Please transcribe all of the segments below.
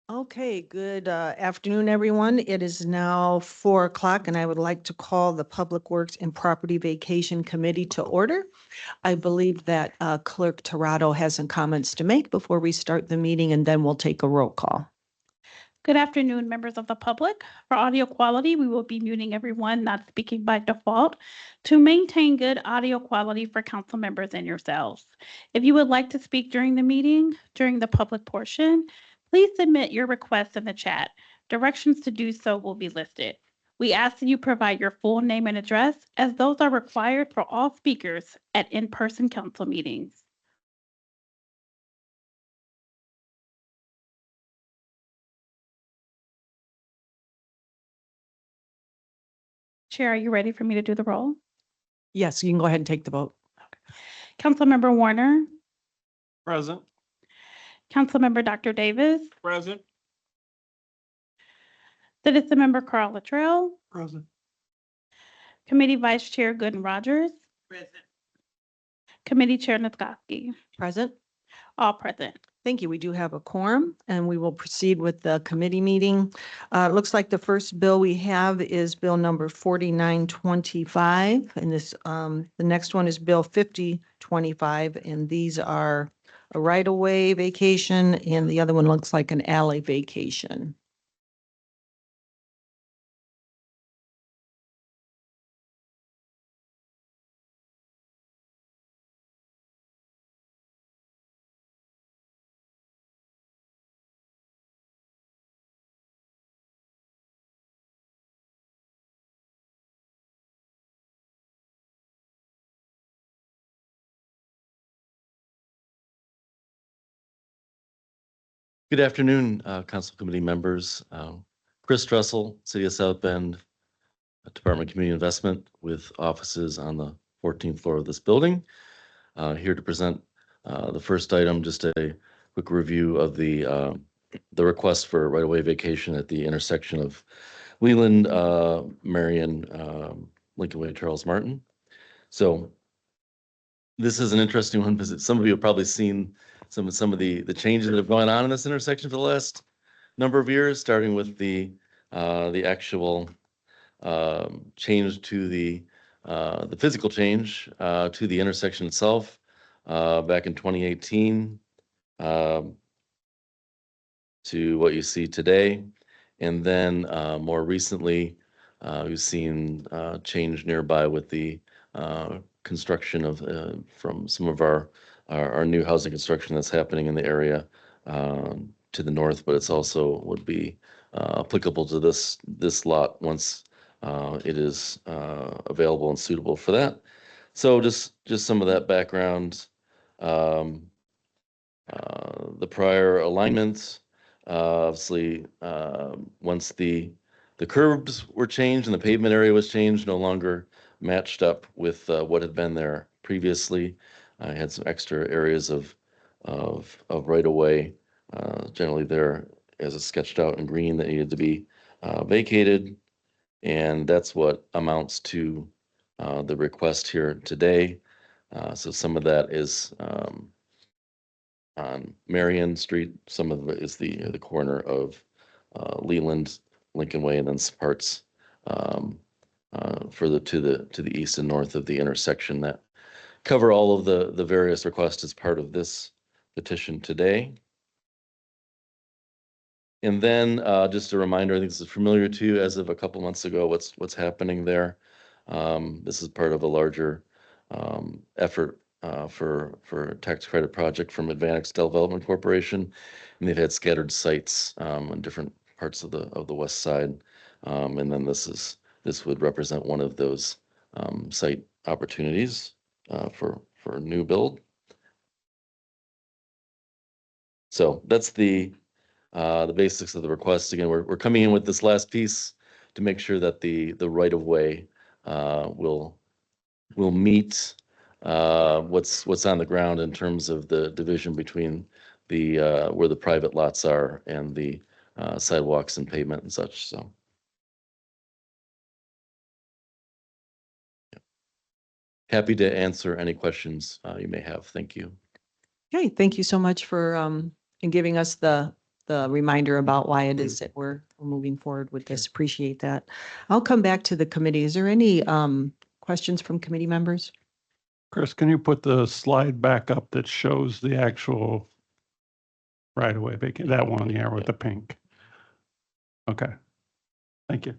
Okay, good afternoon, everyone. It is now 4 o'clock, and I would like to call the Public Works and Property Vacation Committee to order. I believe that Clerk Torado has some comments to make before we start the meeting, and then we'll take a roll call. Good afternoon, members of the public. For audio quality, we will be muting everyone not speaking by default to maintain good audio quality for council members and yourselves. If you would like to speak during the meeting, during the public portion, please submit your request in the chat. Directions to do so will be listed. We ask that you provide your full name and address, as those are required for all speakers at in-person council meetings. Chair, are you ready for me to do the roll? Yes, you can go ahead and take the vote. Councilmember Warner, Present. Councilmember Dr. Davis, Present. Citizen Member Carl Luttrell, Present. Committee Vice Chair Gooden Rogers, Present. Committee Chair Niskoski, Present? all present. Thank you. We do have a quorum, and we will proceed with the committee meeting. It looks like the first bill we have is Bill number 4925, and the next one is Bill 5025, and these are a right-of-way vacation, and the other one looks like an alley vacation. Good afternoon, council committee members. Chris Dressel, City of South Bend, Department of Community Investment with offices on the 14th floor of this building. Here to present the first item, just a quick review of the request for right-of-way vacation at the intersection of Leland, Marion, Lincoln Way, Charles Martin. So this is an interesting one because some of you have probably seen some of the changes that have gone on in this intersection for the last number of years, starting with the actual change to the physical change to the intersection itself back in 2018 to what you see today, and then more recently we've seen change nearby with the construction of from some of our new housing construction that's happening in the area to the north, but it's also would be applicable to this lot once it is available and suitable for that. So just some of that background. The prior alignments, obviously, once the curbs were changed and the pavement area was changed, no longer matched up with what had been there previously. I had some extra areas of right of way, generally there as it's sketched out in green, that needed to be vacated, and that's what amounts to the request here today. So some of that is on Marion Street, some of it is the corner of Leland, Lincoln Way, and then some parts further to the east and north of the intersection that cover all of the various requests as part of this petition today. And then just a reminder, I think this is familiar to you as of a couple months ago, what's happening there. This is part of a larger effort for a tax credit project from Advanix Development Corporation, and they've had scattered sites on different parts of the west side, and then this would represent one of those site opportunities for a new build. So that's the basics of the request. Again, we're coming in with this last piece to make sure that the right of way will meet what's on the ground in terms of the division between the where the private lots are and the sidewalks and pavement and such. So happy to answer any questions you may have. Thank you. Okay, thank you so much for in giving us the the reminder about why it is that we're moving forward with this. Appreciate that. I'll come back to the committee. Is there any questions from committee members? Chris, can you put the slide back up that shows the actual right away vacant, that one there with the pink? Okay. Thank you.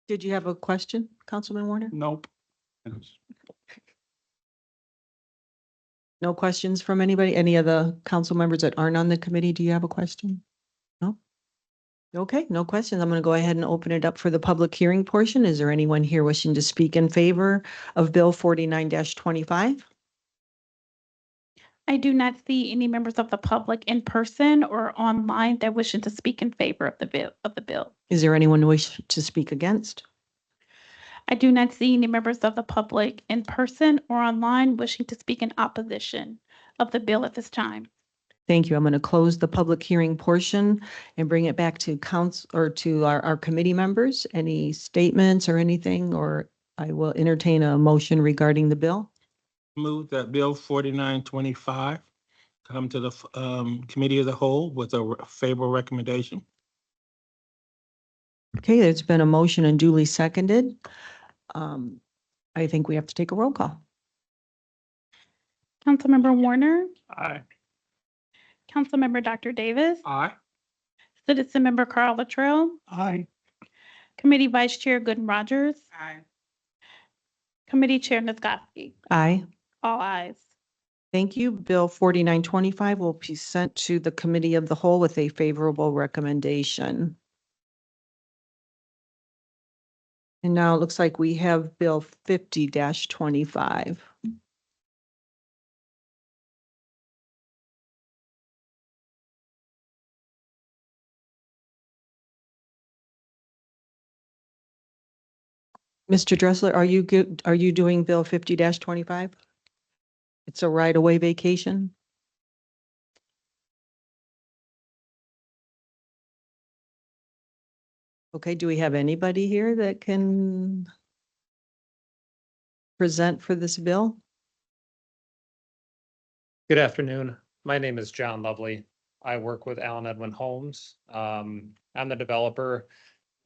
Did you have a question, Councilman Warner? Nope. No questions from anybody? Any of the council members that aren't on the committee? Do you have a question? No? Okay, no questions. I'm going to go ahead and open it up for the public hearing portion. Is there anyone here wishing to speak in favor of Bill 49-25? I do not see any members of the public in person or online that wishing to speak in favor of the bill. Is there anyone who wish to speak against? I do not see any members of the public in person or online wishing to speak in opposition of the bill at this time. Thank you. I'm going to close the public hearing portion and bring it back to council or to our committee members. Any statements or anything, or I will entertain a motion regarding the bill. Move that Bill 4925 come to the Committee of the Whole with a favorable recommendation. Okay, there's been a motion and duly seconded. I think we have to take a roll call. Councilmember Warner, Aye. Councilmember Dr. Davis, Aye. Citizen Member Carl Luttrell, Aye. Committee Vice Chair Gooden Rogers, Aye. Committee Chair Nisgowsky. Aye. All ayes. Thank you. Bill 4925 will be sent to the Committee of the Whole with a favorable recommendation. And now it looks like we have Bill 50-25. Mr. Dressler, are you good? Are you doing Bill 50-25? It's a right-of-way vacation? Okay, do we have anybody here that can present for this bill? Good afternoon. My name is John Lovely. I work with Allen Edwin Homes. I'm the developer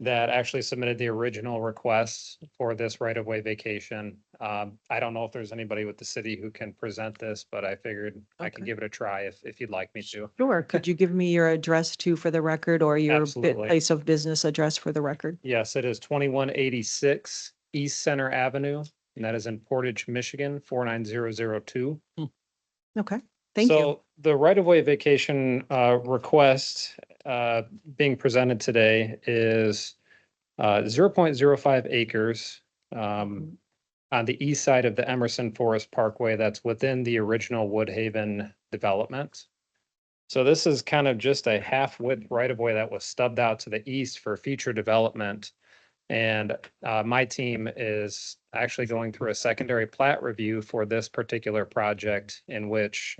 that actually submitted the original request for this right-of-way vacation. I don't know if there's anybody with the city who can present this, but I figured I could Okay. give it a try if you'd like me to. Sure. Could you give me your address too for the record, or your Absolutely. place of business address for the record? Yes, it is 2186 East Center Avenue, and that is in Portage, Michigan, 49002. Okay, thank you. So the right-of-way vacation request being presented today is 0.05 acres on the east side of the Emerson Forest Parkway that's within the original Woodhaven development. So this is kind of just a half-width right-of-way that was stubbed out to the east for future development. And my team is actually going through a secondary plat review for this particular project, in which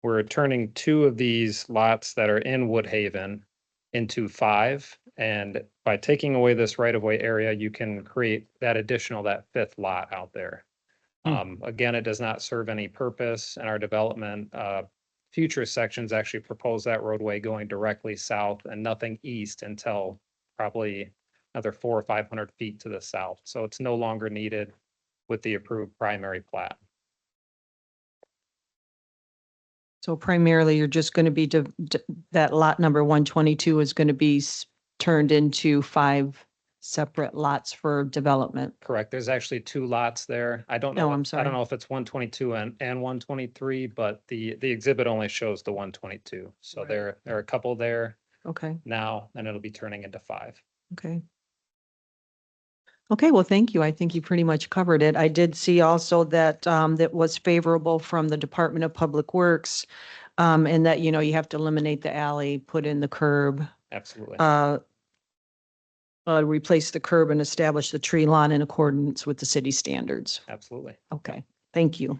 we're turning 2 of these lots that are in Woodhaven into 5. And by taking away this right-of-way area, you can create that 5th lot out there. Again, it does not serve any purpose, and our development future sections actually propose that roadway going directly south and nothing east until probably another 400 or 500 feet to the south. So it's no longer needed with the approved primary plat. So primarily, you're just going to be, that lot number 122 is going to be turned into 5 separate lots for development. Correct. There's actually 2 lots there. I don't No, know. I'm I sorry. don't know if it's 122 and 123, but the exhibit only shows the 122. So Right. there are a couple there Okay, now, and it'll be turning into 5. okay. Okay, well, thank you. I think you pretty much covered it. I did see also that that was favorable from the Department of Public Works, and that, you know, you have to eliminate the alley, put in the curb, Absolutely. replace the curb and establish the tree lawn in accordance with the city standards. Absolutely. Okay, thank you.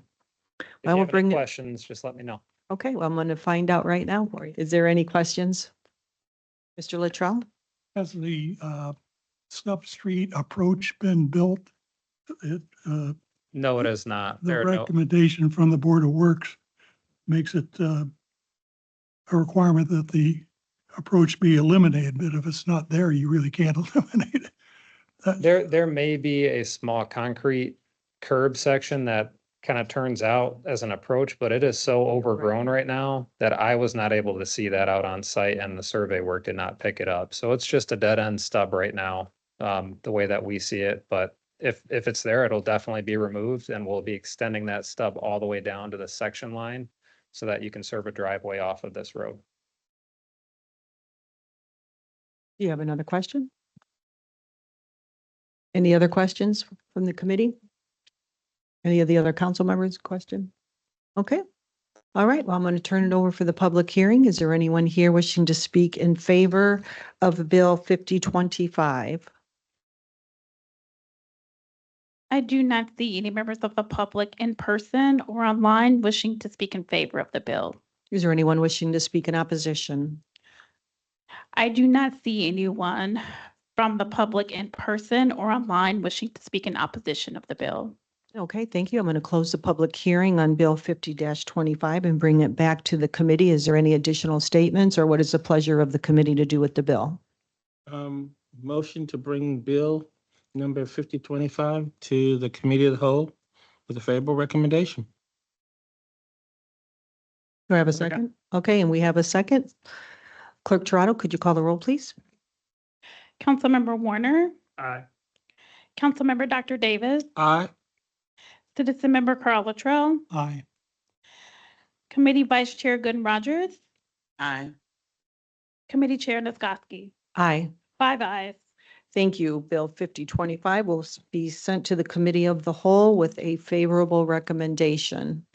If I you will have any bring it- questions, just let me know. Okay, well, I'm going to find out right now for you. Is there any questions? Mr. Luttrell? Has the Snup Street approach been built? No, it is not. The There are no, recommendation from the Board of Works makes it a requirement that the approach be eliminated, but if it's not there, you really can't eliminate it. There may be a small concrete curb section that kind of turns out as an approach, but it is so overgrown right now that I was not able to see that out on site and the survey work did not pick it up. So it's just a dead end stub right now, the way that we see it. But if it's there, it'll definitely be removed and we'll be extending that stub all the way down to the section line so that you can serve a driveway off of this road. Do you have another question? Any other questions from the committee? Any of the other council members question? Okay. All right. Well, I'm going to turn it over for the public hearing. Is there anyone here wishing to speak in favor of Bill 5025? I do not see any members of the public in person or online wishing to speak in favor of the bill. Is there anyone wishing to speak in opposition? I do not see anyone from the public in person or online wishing to speak in opposition of the bill. Okay, thank you. I'm going to close the public hearing on Bill 50-25 and bring it back to the committee. Is there any additional statements or what is the pleasure of the committee to do with the bill? Motion to bring bill number 5025 to the committee of the whole with a favorable recommendation. Do I have a second? Okay, and we have a second. Clerk Toronto, could you call the roll, please? Councilmember Warner, Aye. Councilmember Dr. Davis, Aye. Citizen Member Carl Luttrell, Aye. Committee Vice Chair Gooden Rogers, Aye. Committee Chair Niskoski. Aye. 5 ayes. Thank you. Bill 5025 will be sent to the committee of the whole with a favorable recommendation.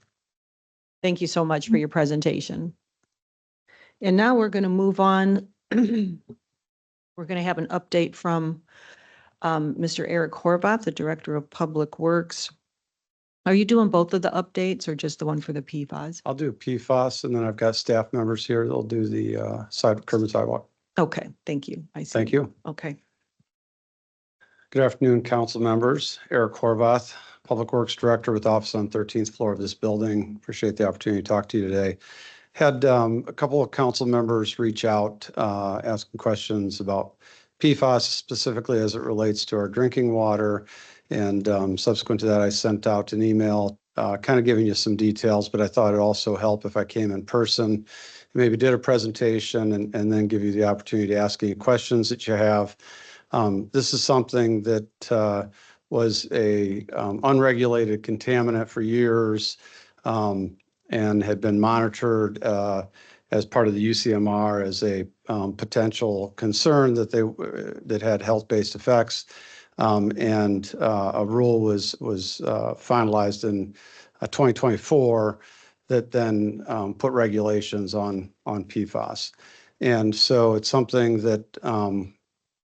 Thank you so much for your presentation. And now we're going to move on. We're going to have an update from Mr. Eric Horvath, the Director of Public Works. Are you doing both of the updates or just the one for the PFAS? I'll do PFAS and then I've got staff members here. They'll do the curb and sidewalk. Okay, thank you. I see. Thank you. Okay. Good afternoon, council members. Eric Horvath, Public Works Director with office on 13th floor of this building. Appreciate the opportunity to talk to you today. Had a couple of council members reach out asking questions about PFAS specifically as it relates to our drinking water. And subsequent to that, I sent out an email kind of giving you some details, but I thought it'd also help if I came in person, maybe did a presentation and then give you the opportunity to ask any questions that you have. This is something that was a unregulated contaminant for years and had been monitored as part of the UCMR as a potential concern that had health-based effects. And a rule was finalized in 2024 that then put regulations on PFAS. And so it's something that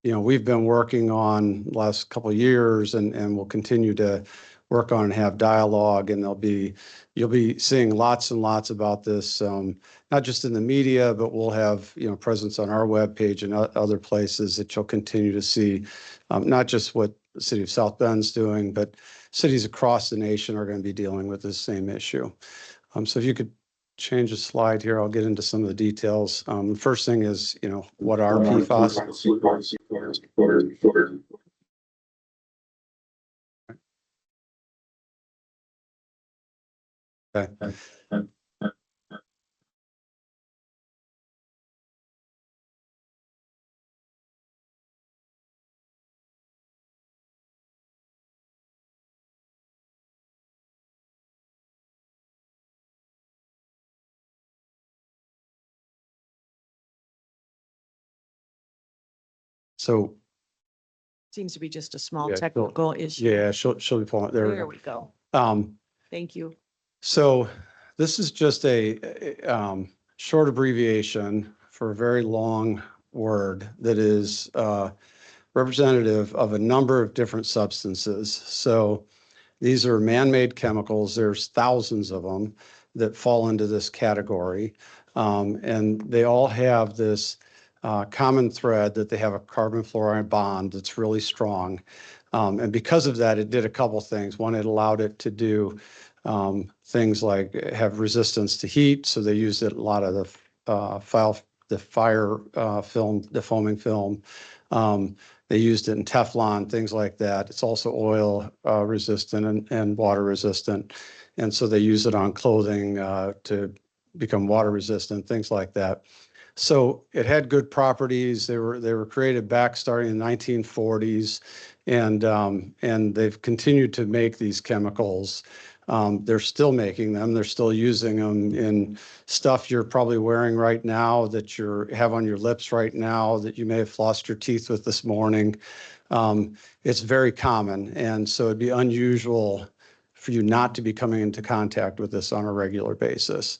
we've been working on the last couple of years and we'll continue to work on and have dialogue. And you'll be seeing lots and lots about this, not just in the media, but we'll have, presence on our webpage and other places that you'll continue to see, not just what the city of South Bend's doing, but cities across the nation are going to be dealing with this same issue. So if you could change the slide here, I'll get into some of the details. The first thing is, what are PFAS? Okay. So, Seems to be just a small Yeah, technical issue. yeah, she'll be pulling, there we There go. we go. Thank you. So this is just a short abbreviation for a very long word that is representative of a number of different substances. So these are man-made chemicals. There's thousands of them that fall into this category. And they all have this common thread that they have a carbon fluoride bond that's really strong. And because of that, it did a couple things. One, it allowed it to do things like have resistance to heat. So they used it a lot of the fire film, the foaming film. They used it in Teflon, things like that. It's also oil resistant and water resistant. And so they use it on clothing to become water resistant, things like that. So it had good properties. They were created back starting in the 1940s, and they've continued to make these chemicals. They're still making them. They're still using them in stuff you're probably wearing right now, that you have on your lips right now, that you may have flossed your teeth with this morning. It's very common, and so it'd be unusual for you not to be coming into contact with this on a regular basis.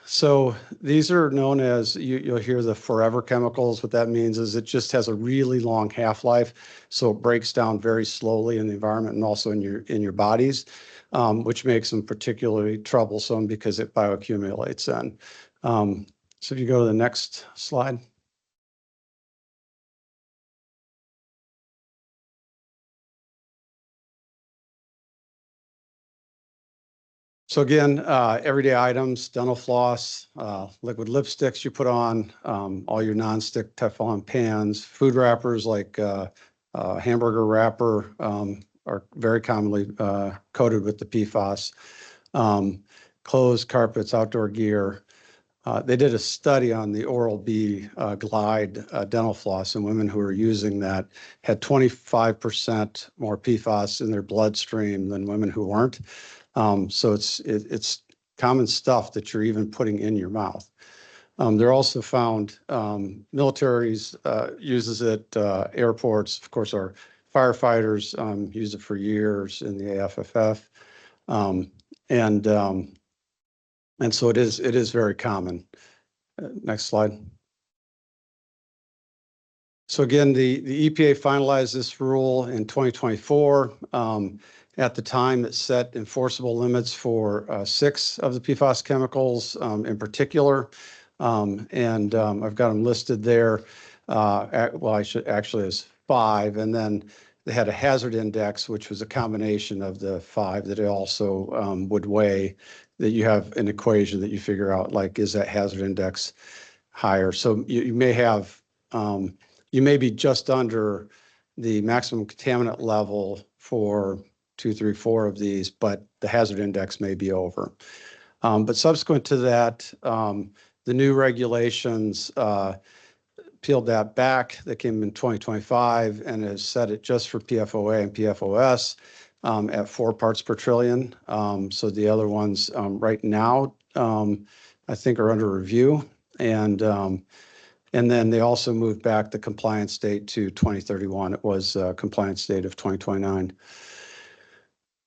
So these are known as, you'll hear the forever chemicals. What that means is it just has a really long half-life, so it breaks down very slowly in the environment and also in your bodies, which makes them particularly troublesome because it bioaccumulates then. So if you go to the next slide. So again, everyday items, dental floss, liquid lipsticks you put on, all your nonstick Teflon pans, food wrappers like hamburger wrapper are very commonly coated with the PFAS. Clothes, carpets, outdoor gear. They did a study on the Oral-B Glide dental floss, and women who were using that had 25% more PFAS in their bloodstream than women who weren't. So it's common stuff that you're even putting in your mouth. They're also found, militaries uses it, airports, of course, our firefighters use it for years in the AFFF. And so it is very common. Next slide. So again, the EPA finalized this rule in 2024. At the time, it set enforceable limits for 6 of the PFAS chemicals in particular. And I've got them listed there. Well, I should actually, it's 5. And then they had a hazard index, which was a combination of the 5 that it also would weigh, that you have an equation that you figure out, like, is that hazard index higher? So you may have, you may be just under the maximum contaminant level for 2, 3, 4 of these, but the hazard index may be over. But subsequent to that, the new regulations peeled that back. That came in 2025 and has set it just for PFOA and PFOS at 4 parts per trillion. So the other ones right now, I think, are under review. And then they also moved back the compliance date to 2031. It was a compliance date of 2029.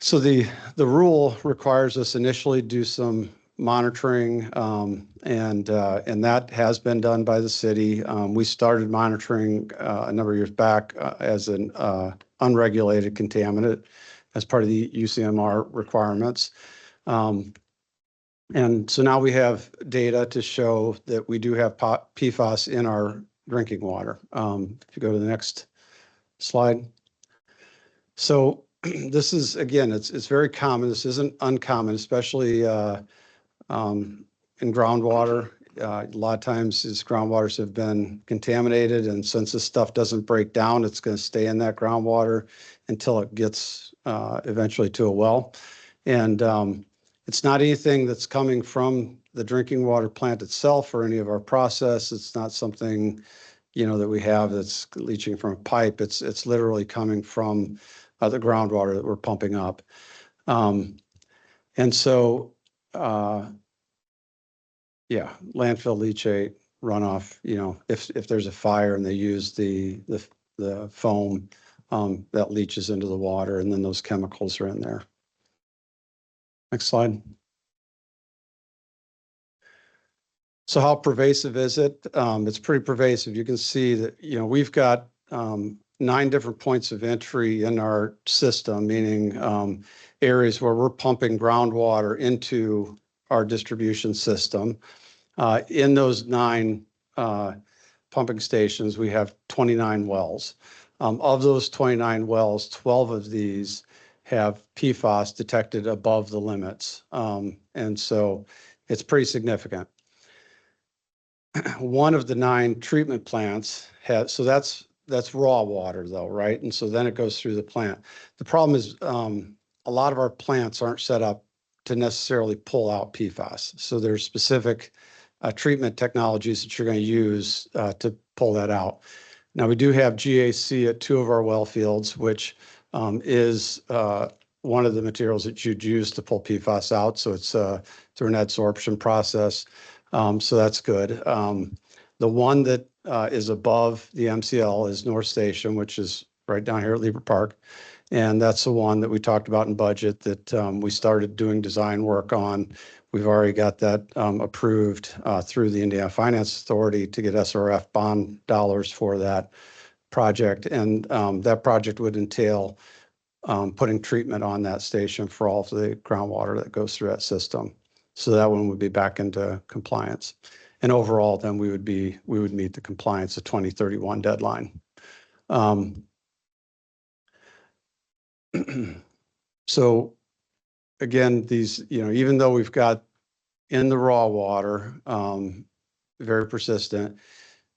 So the rule requires us initially do some monitoring, and that has been done by the city. We started monitoring a number of years back as an unregulated contaminant as part of the UCMR requirements. And so now we have data to show that we do have PFAS in our drinking water. If you go to the next slide. So this is, again, it's very common. This isn't uncommon, especially in groundwater. A lot of times these groundwaters have been contaminated, and since this stuff doesn't break down, it's going to stay in that groundwater until it gets eventually to a well. And it's not anything that's coming from the drinking water plant itself or any of our process. It's not something, that we have that's leaching from a pipe. It's literally coming from the groundwater that we're pumping up. And so, landfill leachate runoff, if there's a fire and they use the foam, that leaches into the water, and then those chemicals are in there. Next slide. So how pervasive is it? It's pretty pervasive. You can see that, we've got 9 different points of entry in our system, meaning areas where we're pumping groundwater into our distribution system. In those 9 pumping stations, we have 29 wells. Of those 29 wells, 12 of these have PFAS detected above the limits. And so it's pretty significant. one of the 9 treatment plants has, so that's raw water though, right? And so then it goes through the plant. The problem is a lot of our plants aren't set up to necessarily pull out PFAS. So there's specific treatment technologies that you're going to use to pull that out. Now, we do have GAC at 2 of our well fields, which is one of the materials that you'd use to pull PFAS out. So it's through an adsorption process. So that's good. The one that is above the MCL is North Station, which is right down here at Lieber Park. And that's the one that we talked about in budget that we started doing design work on. We've already got that approved through the Indiana Finance Authority to get SRF bond dollars for that project. And that project would entail putting treatment on that station for all of the groundwater that goes through that system. So that one would be back into compliance. And overall, then we would meet the compliance of 2031 deadline. So again, these, even though we've got in the raw water, very persistent,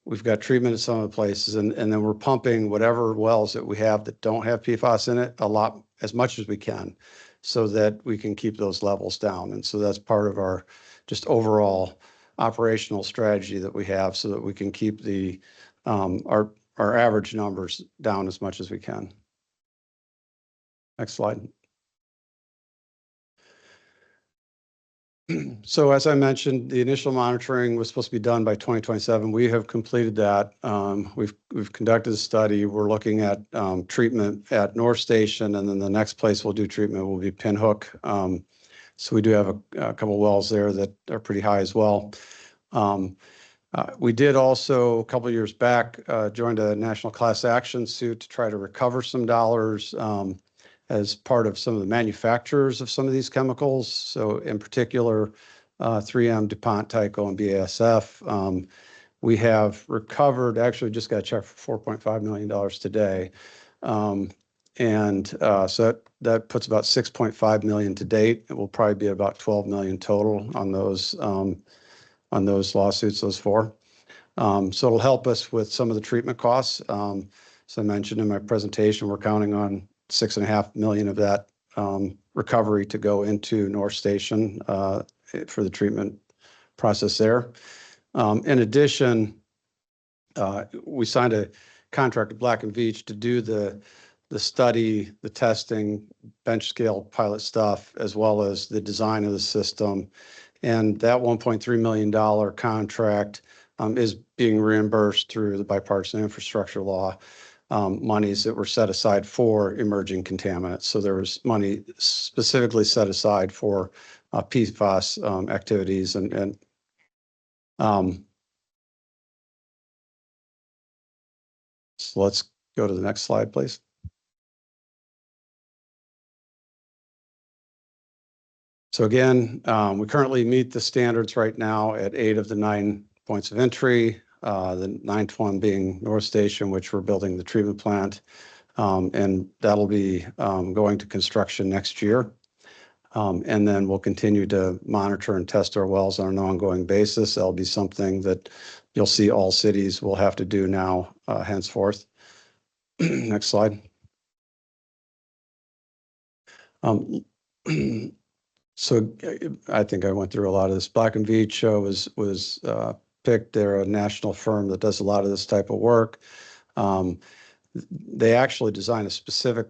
we've got treatment in some of the places, and then we're pumping whatever wells that we have that don't have PFAS in it as much as we can, so that we can keep those levels down. And so that's part of our just overall operational strategy that we have, so that we can keep the our average numbers down as much as we can. Next slide. So as I mentioned, the initial monitoring was supposed to be done by 2027. We have completed that. We've conducted a study. We're looking at treatment at North Station, and then the next place we'll do treatment will be Pinhook. So we do have a couple wells there that are pretty high as well. We did also, a couple of years back, joined a national class action suit to try to recover some dollars as part of some of the manufacturers of some of these chemicals. So in particular, 3M, DuPont, Tyco, and BASF. We have recovered, actually just got a check for $4.5 million today. So that puts about $6.5 million to date. It will probably be about $12 million total on those lawsuits, those 4. So it'll help us with some of the treatment costs. So I mentioned in my presentation, we're counting on $6.5 million of that recovery to go into North Station for the treatment process there. In addition, we signed a contract with Black & Veatch to do the study, the testing, bench scale pilot stuff, as well as the design of the system. And that $1.3 million contract is being reimbursed through the bipartisan infrastructure law. Monies that were set aside for emerging contaminants. So there was money specifically set aside for PFAS activities so let's go to the next slide, please. So again, we currently meet the standards right now at 8 of the 9 points of entry. The 9th one being North Station, which we're building the treatment plant, and that'll be going to construction next year. And then we'll continue to monitor and test our wells on an ongoing basis. That'll be something that you'll see all cities will have to do now, henceforth. Next slide. So I think I went through a lot of this. Black & Veatch was picked. They're a national firm that does a lot of this type of work. They actually design a specific,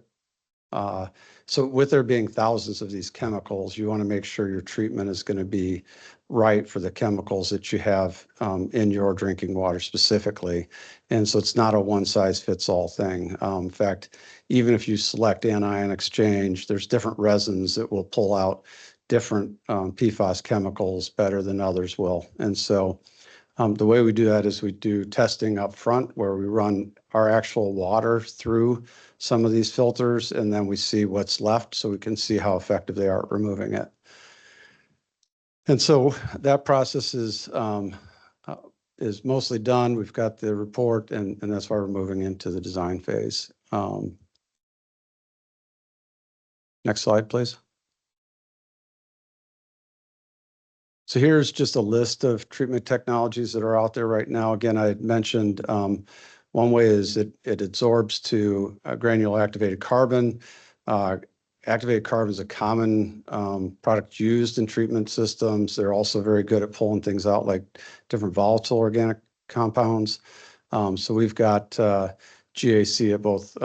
so with there being thousands of these chemicals, you want to make sure your treatment is going to be right for the chemicals that you have in your drinking water specifically. And so it's not a one-size-fits-all thing. In fact, even if you select anion exchange, there's different resins that will pull out different PFAS chemicals better than others will. And so the way we do that is we do testing up front, where we run our actual water through some of these filters, and then we see what's left so we can see how effective they are at removing it. And so that process is mostly done. We've got the report, and that's why we're moving into the design phase. Next slide, please. So So here's just a list of treatment technologies that are out there right now. Again, I had mentioned one way is it absorbs to granular activated carbon. Activated carbon is a common product used in treatment systems. They're also very good at pulling things out like different volatile organic compounds. So we've got GAC at both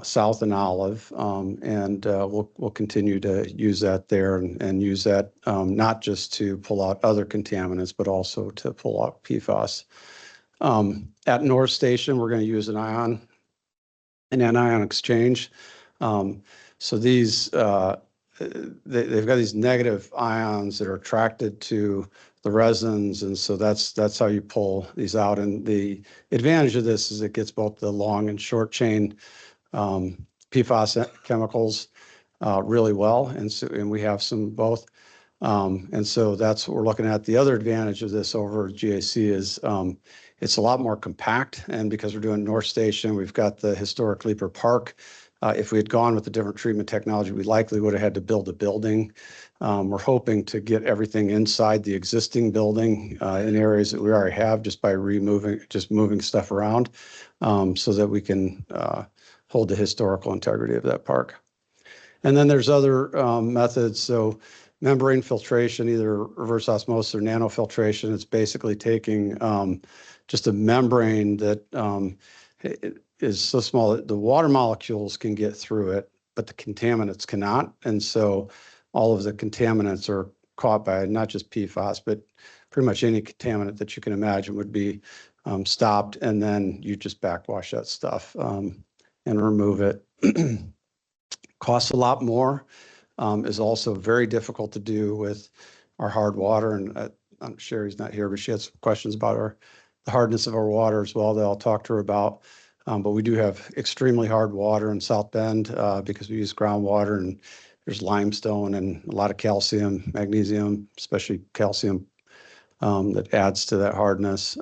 South and Olive, and we'll continue to use that there and use that not just to pull out other contaminants, but also to pull out PFAS. At North Station, we're going to use an anion exchange. So these they've got these negative ions that are attracted to the resins, and so that's how you pull these out. And the advantage of this is it gets both the long and short chain PFAS chemicals really well, and we have some both. And so that's what we're looking at. The other advantage of this over GAC is it's a lot more compact, and because we're doing North Station, we've got the historic Leaper Park. If we had gone with a different treatment technology, we likely would have had to build a building. We're hoping to get everything inside the existing building in areas that we already have just by moving stuff around so that we can hold the historical integrity of that park. And then there's other methods. So membrane filtration, either reverse osmosis or nanofiltration. It's basically taking just a membrane that is so small that the water molecules can get through it, but the contaminants cannot. And so all of the contaminants are caught by not just PFAS, but pretty much any contaminant that you can imagine would be stopped. And then you just backwash that stuff and remove it. Costs a lot more, is also very difficult to do with our hard water. And Sherry's not here, but she had some questions about the hardness of our water as well that I'll talk to her about. But we do have extremely hard water in South Bend because we use groundwater, and there's limestone and a lot of calcium, magnesium, especially calcium, that adds to that hardness.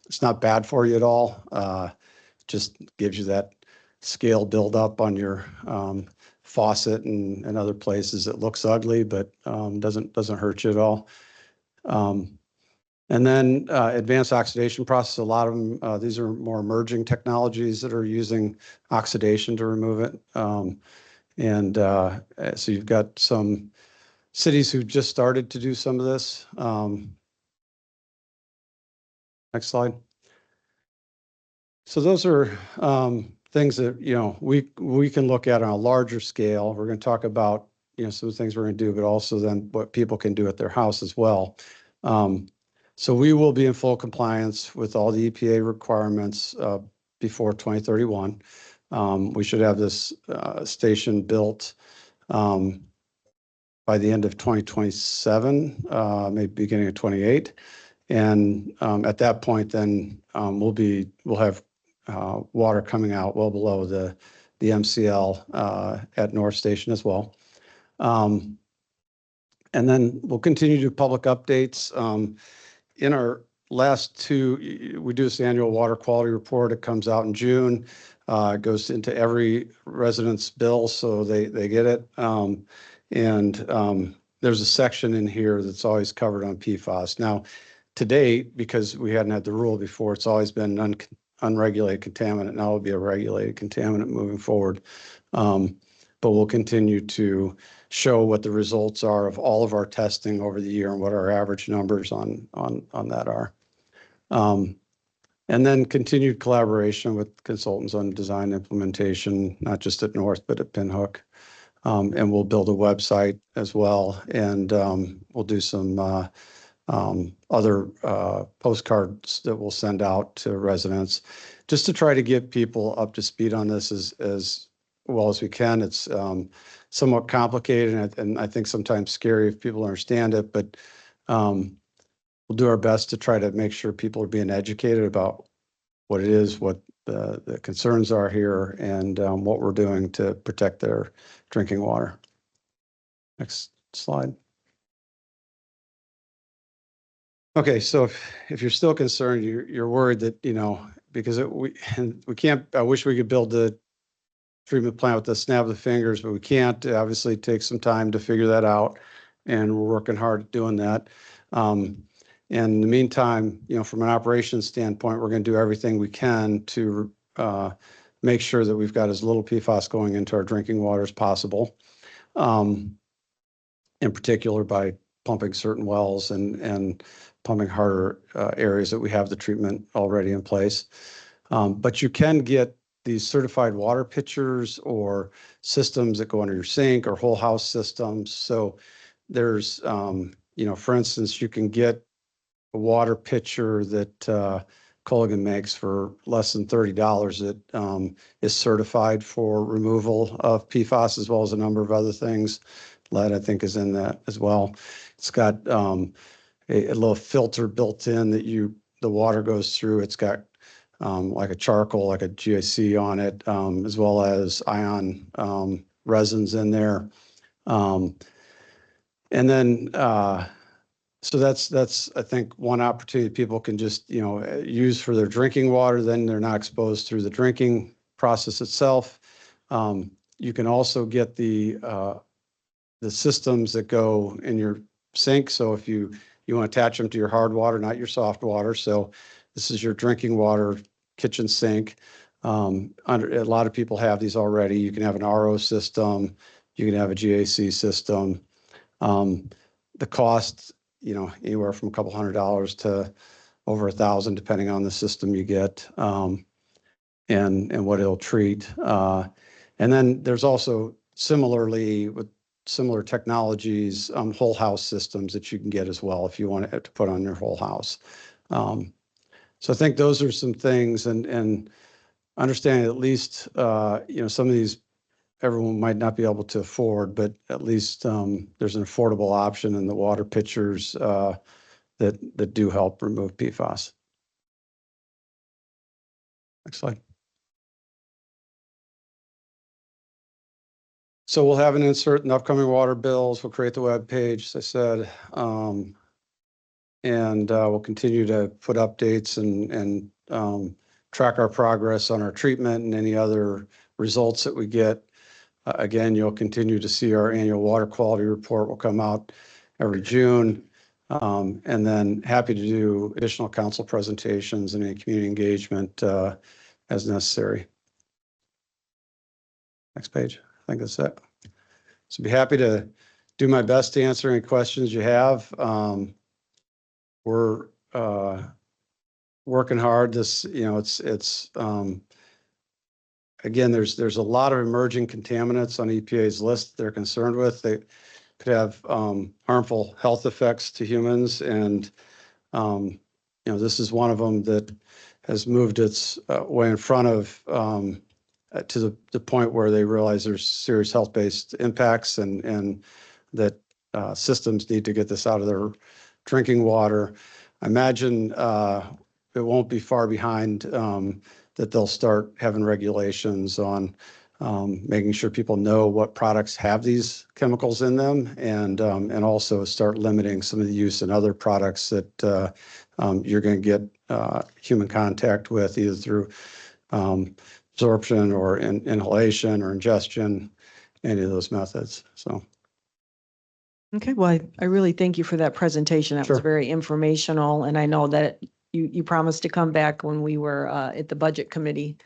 It's not bad for you at all. Just gives you that scale buildup on your faucet and other places. It looks ugly, but doesn't hurt you at all. And then advanced oxidation process, a lot of them, these are more emerging technologies that are using oxidation to remove it. So you've got some cities who've just started to do some of this. Next slide. So those are things that, we can look at on a larger scale. We're going to talk about, some of the things we're going to do, but also then what people can do at their house as well. So we will be in full compliance with all the EPA requirements before 2031. We should have this station built by the end of 2027, maybe beginning of 28. And at that point, then we'll have water coming out well below the MCL at North Station as well. And then we'll continue to do public updates. In our last two, we do this annual water quality report. It comes out in June. It goes into every resident's bill, so they get it. There's a section in here that's always covered on PFAS. Now, to date, because we hadn't had the rule before, it's always been an unregulated contaminant. Now it'll be a regulated contaminant moving forward. But we'll continue to show what the results are of all of our testing over the year and what our average numbers on that are. And then continued collaboration with consultants on design implementation, not just at North, but at Pinhook. And we'll build a website as well. And we'll do some other postcards that we'll send out to residents just to try to get people up to speed on this as well as we can. It's somewhat complicated and I think sometimes scary if people understand it, but we'll do our best to try to make sure people are being educated about what it is, what the concerns are here, and what we're doing to protect their drinking water. Next slide. Okay, so if you're still concerned, you're worried that, because we can't, I wish we could build the treatment plant with the snap of the fingers, but we can't. Obviously, it takes some time to figure that out. and we're working hard at doing that. And in the meantime, from an operations standpoint, we're going to do everything we can to make sure that we've got as little PFAS going into our drinking water as possible. In particular by pumping certain wells and pumping harder areas that we have the treatment already in place. But you can get these certified water pitchers or systems that go under your sink or whole house systems. So there's, for instance, you can get a water pitcher that Culligan makes for less than $30 that is certified for removal of PFAS, as well as a number of other things. Lead, I think, is in that as well. It's got a little filter built in that the water goes through. It's got like a charcoal, like a GAC on it, as well as ion resins in there. And then, so that's I think one opportunity people can just use for their drinking water. Then they're not exposed through the drinking process itself. You can also get the systems that go in your sink. So if you want to attach them to your hard water, not your soft water. So this is your drinking water kitchen sink. A lot of people have these already. You can have an RO system. You can have a GAC system. The cost, anywhere from a couple $100 to over $1,000, depending on the system you get and what it'll treat. And then there's also similarly with similar technologies, whole house systems that you can get as well if you want it to put on your whole house. So I think those are some things, and understanding at least, some of these everyone might not be able to afford, but at least there's an affordable option in the water pitchers that do help remove PFAS. Next slide. So we'll have an insert in upcoming water bills. We'll create the web page, as I said, and we'll continue to put updates and track our progress on our treatment and any other results that we get. Again, you'll continue to see our annual water quality report will come out every June. And then happy to do additional council presentations and any community engagement as necessary. Next page. I think that's it. So be happy to do my best to answer any questions you have. We're working hard. This, it's again, there's a lot of emerging contaminants on EPA's list they're concerned with. They could have harmful health effects to humans, and this is one of them that has moved its way in front of to the point where they realize there's serious health-based impacts and that systems need to get this out of their drinking water. I imagine it won't be far behind that they'll start having regulations on making sure people know what products have these chemicals in them, and also start limiting some of the use in other products that you're going to get human contact with, either through absorption or inhalation or ingestion, any of those methods. So. Okay, well, I really thank you for that presentation. That was Sure. very informational, and I know that you promised to come back when we were at the Budget Committee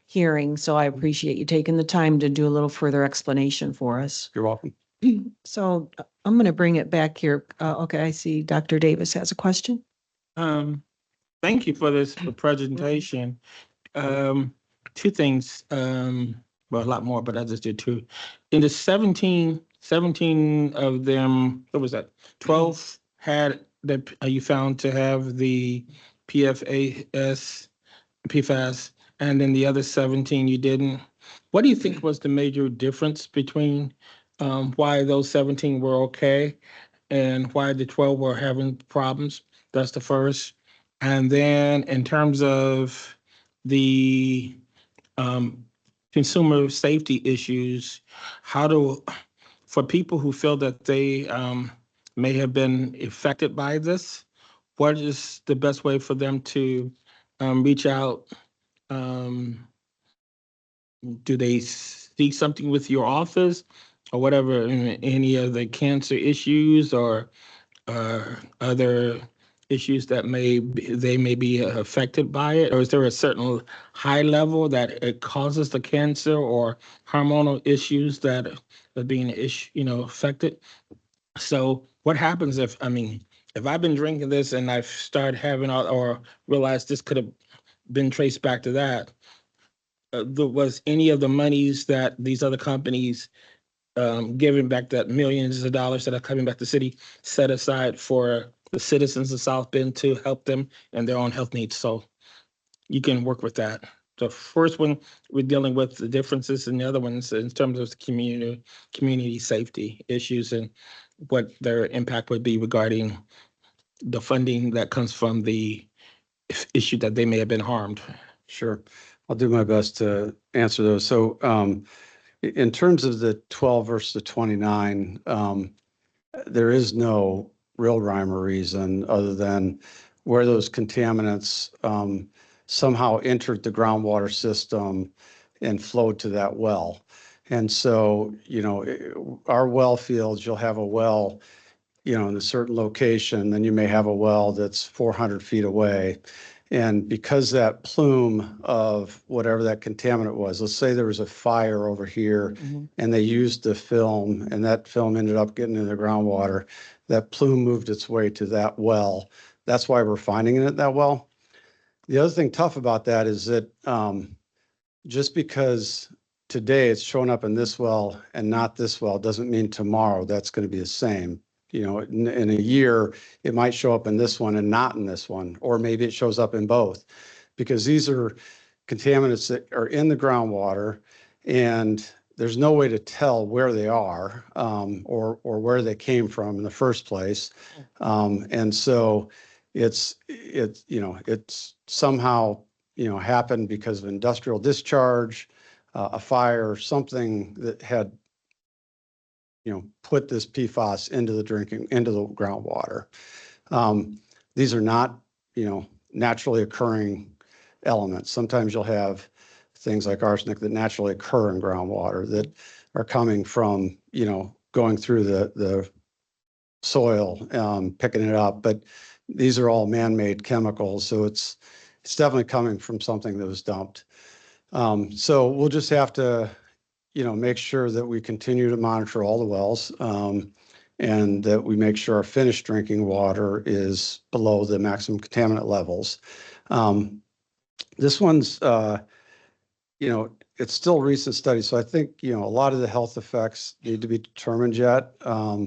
hearing, so I appreciate you taking the time to do a little further explanation for us. You're welcome. So I'm going to bring it back here. Okay, I see Dr. Davis has a question. Thank you for this presentation. Two things, well, a lot more, but I just did two. In the 17 of them, what was that? 12 had that you found to have the PFAS, and then the other 17 you didn't. What do you think was the major difference between why those 17 were okay and why the 12 were having problems? That's the first. And then in terms of the consumer safety issues, for people who feel that they may have been affected by this, what is the best way for them to reach out? Do they see something with your office? or whatever, any of the cancer issues or other issues that they may be affected by it? Or is there a certain high level that it causes the cancer or hormonal issues that are being affected? So what happens if I've been drinking this and I've started having or realized this could have been traced back to that? Was any of the monies that these other companies giving back, that millions of dollars that are coming back to the city, set aside for the citizens of South Bend to help them in their own health needs? So you can work with that. The first one, we're dealing with the differences, and the other ones in terms of the community safety issues and what their impact would be regarding the funding that comes from the issue that they may have been harmed. Sure. I'll do my best to answer those. So in terms of the 12 versus the 29, there is no real rhyme or reason other than where those contaminants somehow entered the groundwater system and flowed to that well. And so, our well fields, you'll have a well, in a certain location, then you may have a well that's 400 feet away. And because that plume of whatever that contaminant was, let's say there was a fire over here and they used the film and that film ended up getting in the groundwater, that plume moved its way to that well. That's why we're finding it at that well. The other thing tough about that is that just because today it's showing up in this well and not this well doesn't mean tomorrow that's going to be the same. In a year, it might show up in this one and not in this one, or maybe it shows up in both, because these are contaminants that are in the groundwater and there's no way to tell where they are or where they came from in the first place. And so it's somehow, happened because of industrial discharge, a fire, something that had put this PFAS into the groundwater. These are not, naturally occurring elements. Sometimes you'll have things like arsenic that naturally occur in groundwater that are coming from, going through the soil, picking it up. But these are all man-made chemicals, so it's definitely coming from something that was dumped. So we'll just have to make sure that we continue to monitor all the wells and that we make sure our finished drinking water is below the maximum contaminant levels. This one's, it's still recent study. So I think, a lot of the health effects need to be determined yet. Let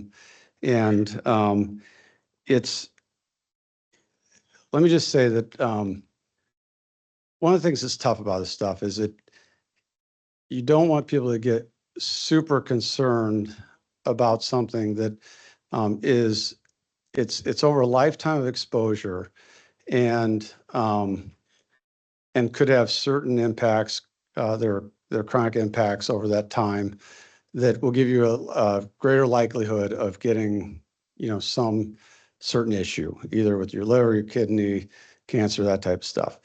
me just say that one of the things that's tough about this stuff is that you don't want people to get super concerned about something that it's over a lifetime of exposure and could have certain impacts, their chronic impacts over that time that will give you a greater likelihood of getting, some certain issue, either with your liver, your kidney, cancer, that type of stuff.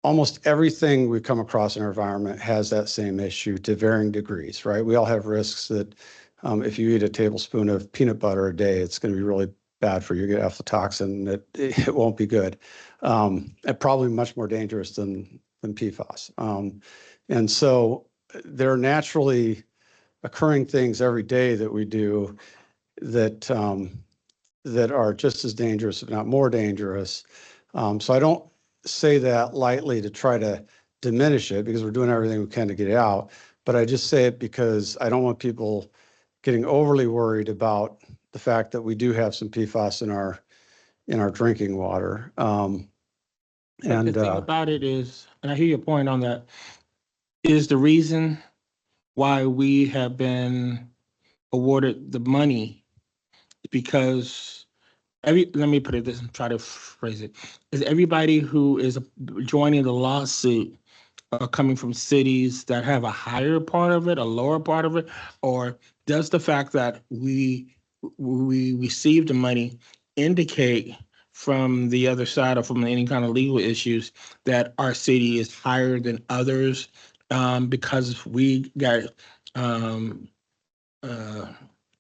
Almost everything we come across in our environment has that same issue to varying degrees, right? We all have risks that if you eat a tablespoon of peanut butter a day, it's going to be really bad for you. You get aflatoxin, it won't be good. And probably much more dangerous than PFAS. And so there are naturally occurring things every day that we do that are just as dangerous, if not more dangerous. So I don't say that lightly to try to diminish it, because we're doing everything we can to get it out. But I just say it because I don't want people getting overly worried about the fact that we do have some PFAS in our drinking water. And the thing about it is, and I hear your point on that, is the reason why we have been awarded the money because let me put it this and try to phrase it. Is everybody who is joining the lawsuit coming from cities that have a higher part of it, a lower part of it, or does the fact that we received the money indicate from the other side or from any kind of legal issues that our city is higher than others because we got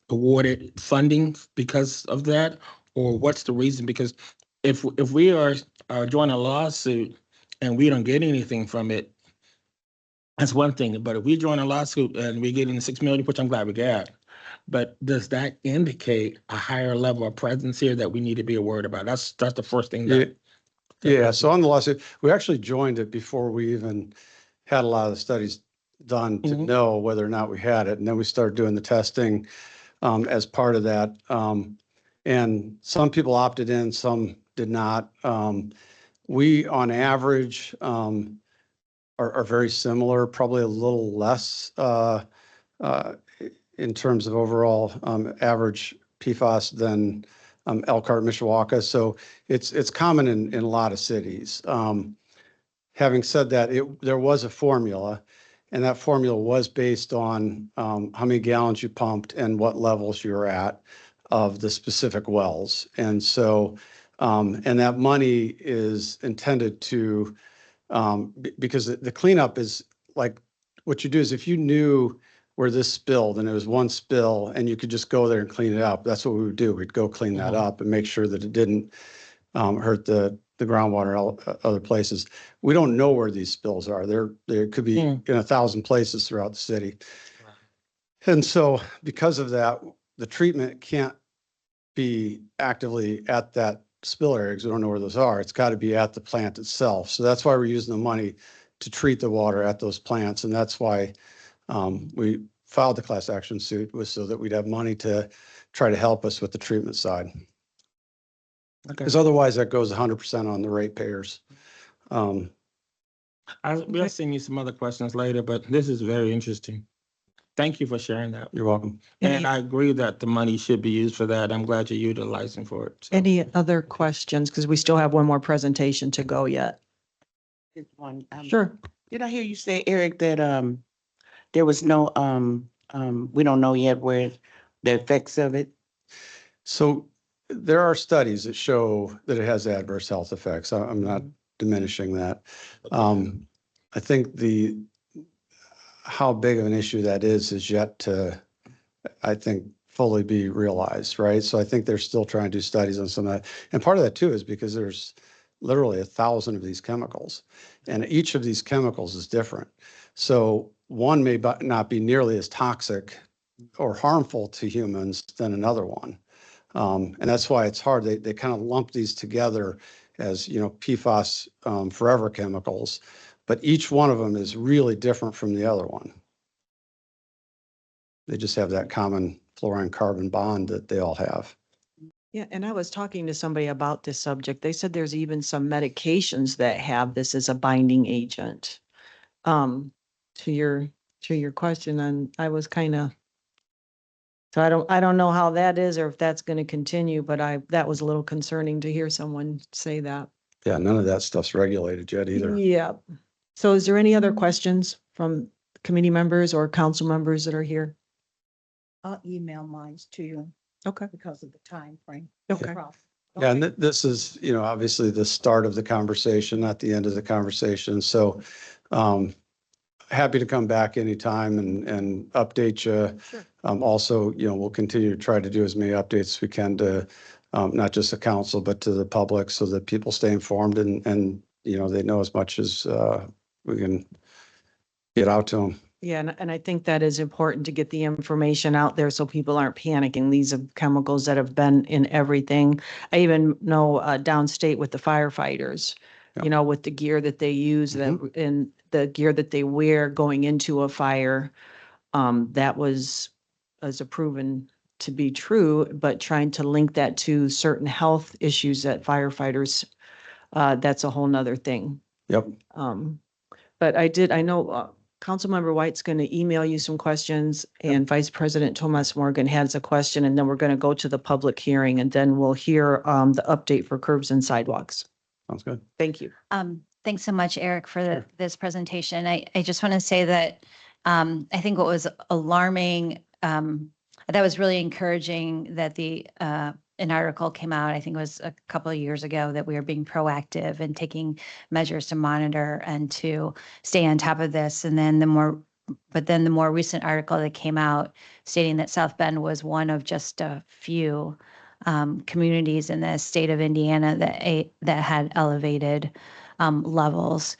awarded funding because of that? Or what's the reason? Because if we are joining a lawsuit and we don't get anything from it, that's one thing. But if we join a lawsuit and we're getting 6 million, which I'm glad we got, but does that indicate a higher level of presence here that we need to be worried about? That's the first thing that. Yeah, so on the lawsuit, we actually joined it before we even had a lot of the studies done to Mhm. know whether or not we had it. And then we started doing the testing as part of that. And some people opted in, some did not. We, on average, are very similar, probably a little less in terms of overall average PFAS than Elkhart, Mishawaka. So it's common in a lot of cities. Having said that, there was a formula, and that formula was based on how many gallons you pumped and what levels you're at of the specific wells. And so, and that money is intended to, because the cleanup is like, what you do is if you knew where this spilled and it was one spill and you could just go there and clean it up, that's what we would do. We'd go clean that up and make sure that it didn't hurt the groundwater other places. We don't know where these spills are. There could be in 1,000 places throughout the city. And so because of that, the treatment can't be actively at that spill area because we don't know where those are. It's got to be at the plant itself. So that's why we're using the money to treat the water at those plants. And that's why we filed the class action suit, was so that we'd have money to try to help us with the treatment side. Okay. Because otherwise that goes 100% on the ratepayers. We'll send you some other questions later, but this is very interesting. Thank you for sharing that. You're welcome. And I agree that the money should be used for that. I'm glad you're utilizing for it. So. Any other questions? Because we still have one more presentation to go yet. Just one. Sure. Did I hear you say, Eric, that there was no we don't know yet where the effects of it? So there are studies that show that it has adverse health effects. I'm not diminishing that. I think how big of an issue that is yet to, I think, fully be realized, right? So I think they're still trying to do studies on some of that. And part of that too is because there's literally 1,000 of these chemicals, and each of these chemicals is different. So one may not be nearly as toxic or harmful to humans than another one. And that's why it's hard. They kind of lump these together as, PFAS forever chemicals, but each one of them is really different from the other one. They just have that common fluorine carbon bond that they all have. Yeah, and I was talking to somebody about this subject. They said there's even some medications that have this as a binding agent. To your question, and I was kind of, so I don't know how that is or if that's going to continue, but that was a little concerning to hear someone say that. Yeah, none of that stuff's regulated yet either. Yeah. So is there any other questions from committee members or council members that are here? I'll email mine to you Okay. because of the time frame. Okay. Yeah, and this is, obviously the start of the conversation, not the end of the conversation. So happy to come back anytime and update you. Sure. Also, we'll continue to try to do as many updates as we can to not just the council, but to the public so that people stay informed and they know as much as we can get out to them. Yeah, and I think that is important to get the information out there so people aren't panicking. These are chemicals that have been in everything. I even know downstate with the firefighters, Yeah. With the gear that they use and the gear that they wear going into a fire, that was proven to be true, but trying to link that to certain health issues that firefighters, that's a whole nother thing. Yep. But I know Councilmember White's going to email you some questions, and Vice President Thomas Morgan has a question, and then we're going to go to the public hearing, and then we'll hear the update for curbs and sidewalks. Sounds good. Thank you. Thanks so much, Eric, for this presentation. I just want to say that I think what was alarming, that was really encouraging that an article came out, I think it was a couple of years ago, that we are being proactive and taking measures to monitor and to stay on top of this. And then the more but then the more recent article that came out stating that South Bend was one of just a few communities in the state of Indiana that had elevated levels,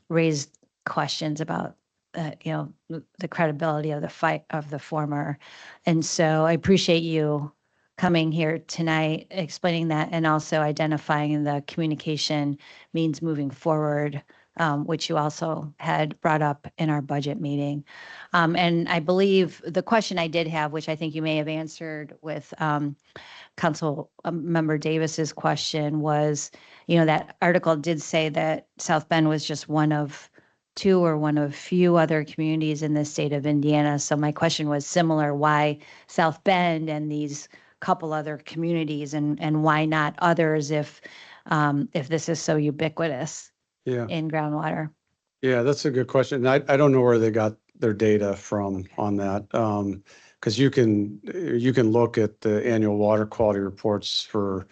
raised questions about the credibility of the fight of the former. And so I appreciate you coming here tonight, explaining that, and also identifying the communication means moving forward, which you also had brought up in our budget meeting. And I believe the question I did have, which I think you may have answered with Council Member Davis's question, was, that article did say that South Bend was just one of two or one of few other communities in the state of Indiana. So my question was similar: why South Bend and these couple other communities, and why not others if this is so ubiquitous Yeah, in groundwater? yeah, that's a good question. I don't know where they got their data from on that. Because you can look at the annual water quality reports for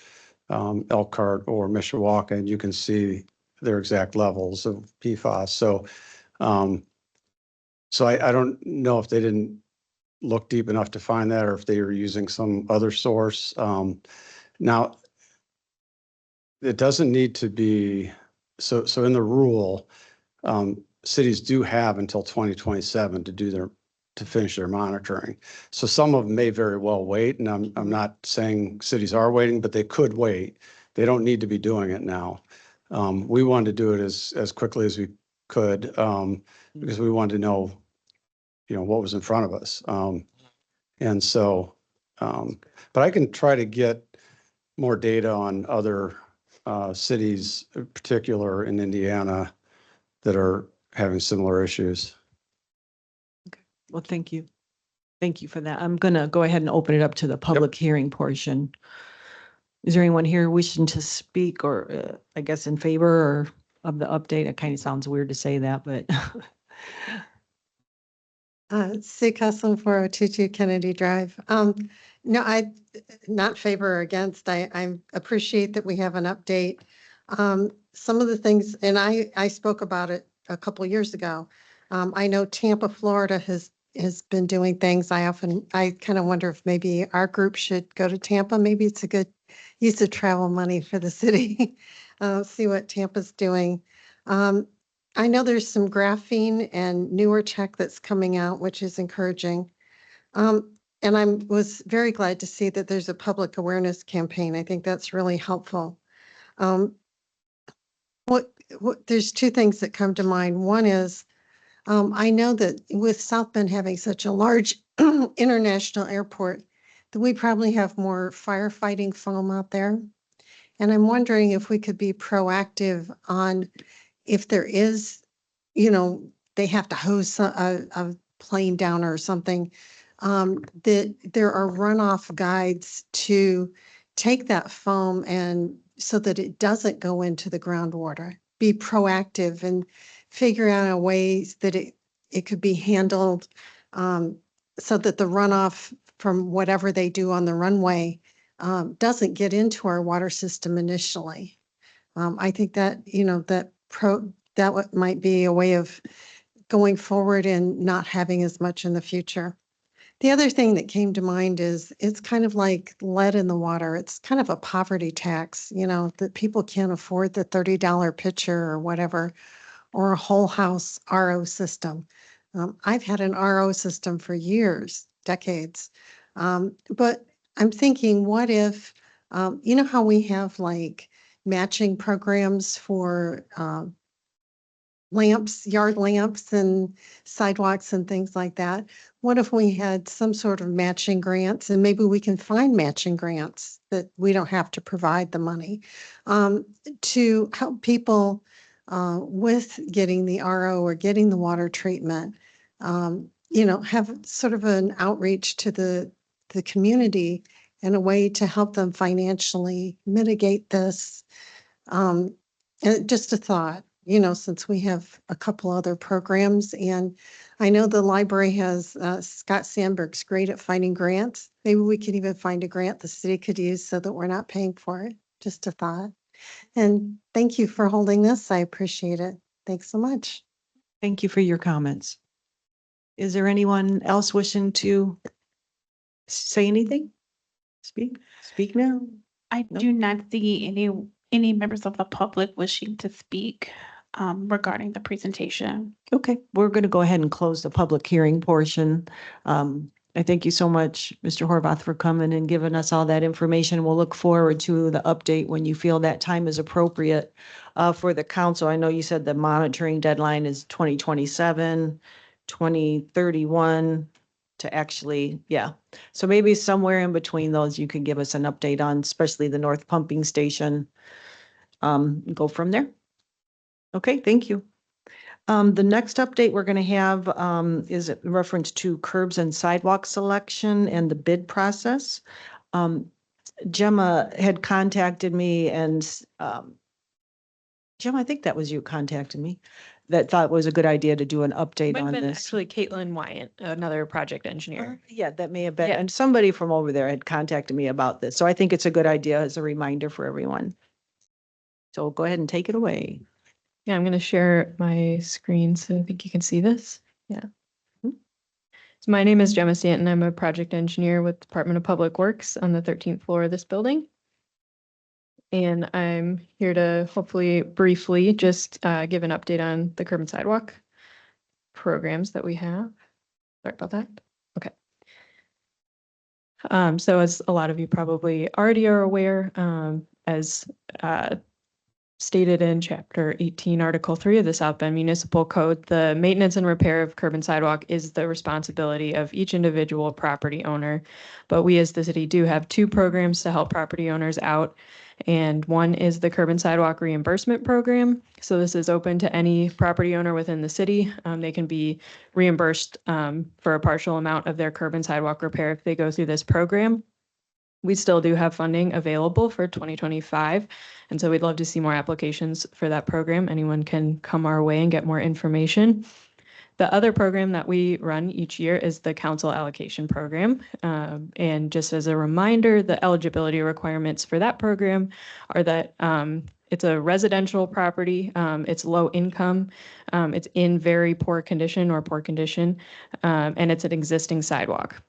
Elkhart or Mishawaka, and you can see their exact levels of PFAS. So I don't know if they didn't look deep enough to find that, or if they were using some other source. Now, it doesn't need to be, so in the rule, cities do have until 2027 to finish their monitoring. So some of them may very well wait, and I'm not saying cities are waiting, but they could wait. They don't need to be doing it now. We wanted to do it as quickly as we could, because we wanted to know, what was in front of us. And so, but I can try to get more data on other cities, in particular in Indiana, that are having similar issues. Well, thank you. Thank you for that. I'm going to go ahead and open it up to the public hearing portion. Is there anyone here wishing to speak, or I guess in favor or of the update? It kind of sounds weird to say that, but Sue Cussel, 4022 Kennedy Drive. No, I not favor or against. I appreciate that we have an update. Some of the things, and I spoke about it a couple years ago. I know Tampa, Florida has been doing things. I kind of wonder if maybe our group should go to Tampa. Maybe it's a good use of travel money for the city. See what Tampa's doing. I know there's some graphene and newer tech that's coming out, which is encouraging. And I was very glad to see that there's a public awareness campaign. I think that's really helpful. There's two things that come to mind. One is, I know that with South Bend having such a large international airport, that we probably have more firefighting foam out there. And I'm wondering if we could be proactive on, if there is, they have to hose a plane down or something, that there are runoff guides to take that foam and so that it doesn't go into the groundwater. Be proactive and figure out ways that it could be handled, so that the runoff from whatever they do on the runway doesn't get into our water system initially. I think that, that might be a way of going forward and not having as much in the future. The other thing that came to mind is it's kind of like lead in the water. It's kind of a poverty tax, that people can't afford the $30 pitcher or whatever, or a whole house RO system. I've had an RO system for years, decades. But I'm thinking, what if, how we have like matching programs for lamps, yard lamps and sidewalks and things like that. What if we had some sort of matching grants, and maybe we can find matching grants that we don't have to provide the money, to help people with getting the RO or getting the water treatment, have sort of an outreach to the community and a way to help them financially mitigate this. Just a thought, since we have a couple other programs, and I know the library has, Scott Sandberg's great at finding grants. Maybe we could even find a grant the city could use so that we're not paying for it. Just a thought. And thank you for holding this. I appreciate it. Thanks so much. thank you for your comments. Is there anyone else wishing to say anything? Speak now. I Nope. do not see any members of the public wishing to speak regarding the presentation. Okay, we're going to go ahead and close the public hearing portion. I thank you so much, Mr. Horvath, for coming and giving us all that information. We'll look forward to the update when you feel that time is appropriate for the council. I know you said the monitoring deadline is 2027, 2031 to actually, yeah. So maybe somewhere in between those, you can give us an update on, especially the North Pumping Station. Go from there. Okay, thank you. The next update we're going to have is in reference to curbs and sidewalk selection and the bid process. Gemma had contacted me and Gemma, I think that was you contacted me, that thought it was a good idea to do an update Might have on been this. actually Caitlin Wyant, another project engineer. Yeah, that may have been, Yeah. and somebody from over there had contacted me about this. So I think it's a good idea as a reminder for everyone. So go ahead and take it away. Yeah, I'm going to share my screen so I think you can see this. Yeah. Mhm. So my name is Gemma Stanton. I'm a project engineer with Department of Public Works on the 13th floor of this building. And I'm here to hopefully briefly just give an update on the curb and sidewalk programs that we have. Sorry about that. Okay. So as a lot of you probably already are aware, as stated in Chapter 18, Article 3 of the South Bend Municipal Code, the maintenance and repair of curb and sidewalk is the responsibility of each individual property owner. But we as the city do have two programs to help property owners out. And one is the curb and sidewalk reimbursement program. So this is open to any property owner within the city. They can be reimbursed for a partial amount of their curb and sidewalk repair if they go through this program. We still do have funding available for 2025. And so we'd love to see more applications for that program. Anyone can come our way and get more information. The other program that we run each year is the council allocation program. And just as a reminder, the eligibility requirements for that program are that it's a residential property, it's low income, it's in very poor condition or poor condition, and it's an existing sidewalk.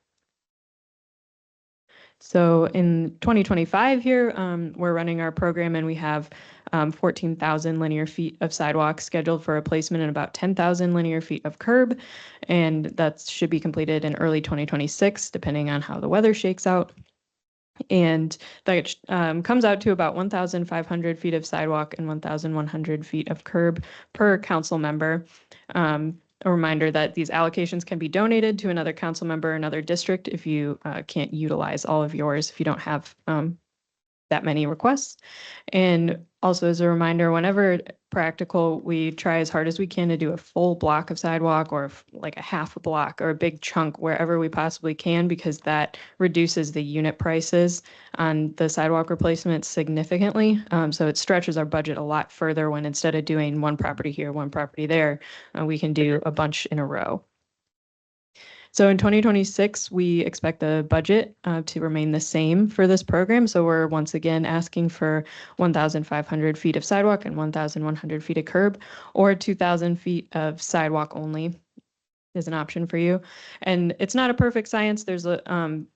So in 2025 here, we're running our program and we have 14,000 linear feet of sidewalk scheduled for replacement and about 10,000 linear feet of curb. And that should be completed in early 2026, depending on how the weather shakes out. And that comes out to about 1,500 feet of sidewalk and 1,100 feet of curb per council member. A reminder that these allocations can be donated to another council member, another district, if you can't utilize all of yours, if you don't have that many requests. And also as a reminder, whenever practical, we try as hard as we can to do a full block of sidewalk or like a half a block or a big chunk wherever we possibly can, because that reduces the unit prices on the sidewalk replacements significantly. So it stretches our budget a lot further when instead of doing one property here, one property there, we can do a bunch in a row. So in 2026, we expect the budget to remain the same for this program. So we're once again asking for 1,500 feet of sidewalk and 1,100 feet of curb, or 2,000 feet of sidewalk only is an option for you. And it's not a perfect science. There's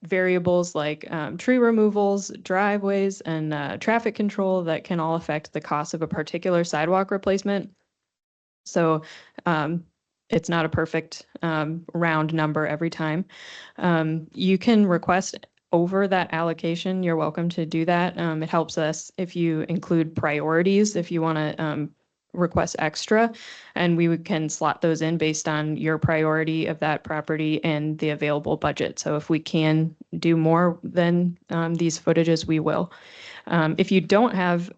variables like tree removals, driveways, and traffic control that can all affect the cost of a particular sidewalk replacement. So it's not a perfect round number every time. You can request over that allocation. You're welcome to do that. It helps us if you include priorities, if you want to request extra, and we can slot those in based on your priority of that property and the available budget. So if we can do more than these footages, we will. If you don't have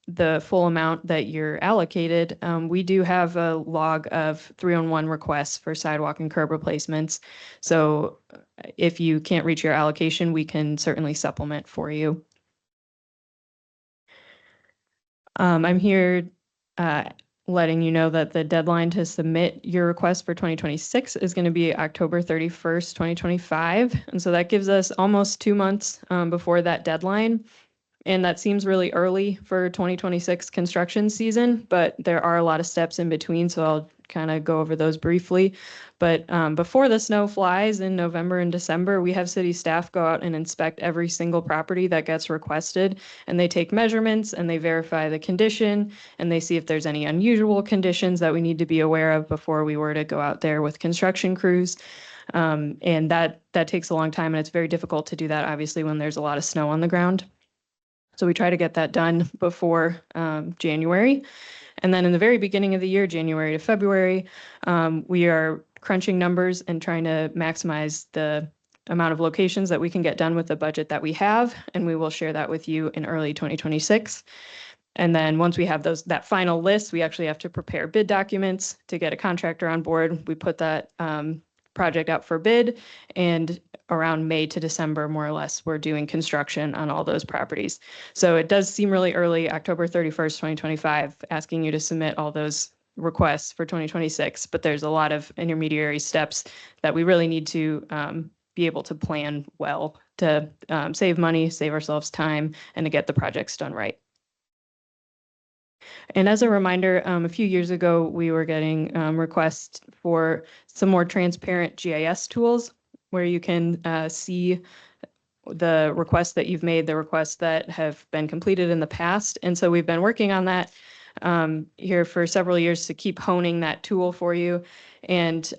the full amount that you're allocated, we do have a log of 3-on-1 requests for sidewalk and curb replacements. So if you can't reach your allocation, we can certainly supplement for you. I'm here letting you know that the deadline to submit your request for 2026 is going to be October 31st, 2025. And so that gives us almost 2 months before that deadline. And that seems really early for 2026 construction season, but there are a lot of steps in between, so I'll kind of go over those briefly. But before the snow flies in November and December, we have city staff go out and inspect every single property that gets requested, and they take measurements and they verify the condition, and they see if there's any unusual conditions that we need to be aware of before we were to go out there with construction crews. And that takes a long time, and it's very difficult to do that, obviously, when there's a lot of snow on the ground. So we try to get that done before January. And then in the very beginning of the year, January to February, we are crunching numbers and trying to maximize the amount of locations that we can get done with the budget that we have. And we will share that with you in early 2026. And then once we have that final list, we actually have to prepare bid documents to get a contractor on board. We put that project out for bid, and around May to December, more or less, we're doing construction on all those properties. So it does seem really early, October 31st, 2025, asking you to submit all those requests for 2026, but there's a lot of intermediary steps that we really need to be able to plan well to save money, save ourselves time, and to get the projects done right. And as a reminder, a few years ago, we were getting requests for some more transparent GIS tools where you can see the requests that you've made, the requests that have been completed in the past. And so we've been working on that here for several years to keep honing that tool for you. And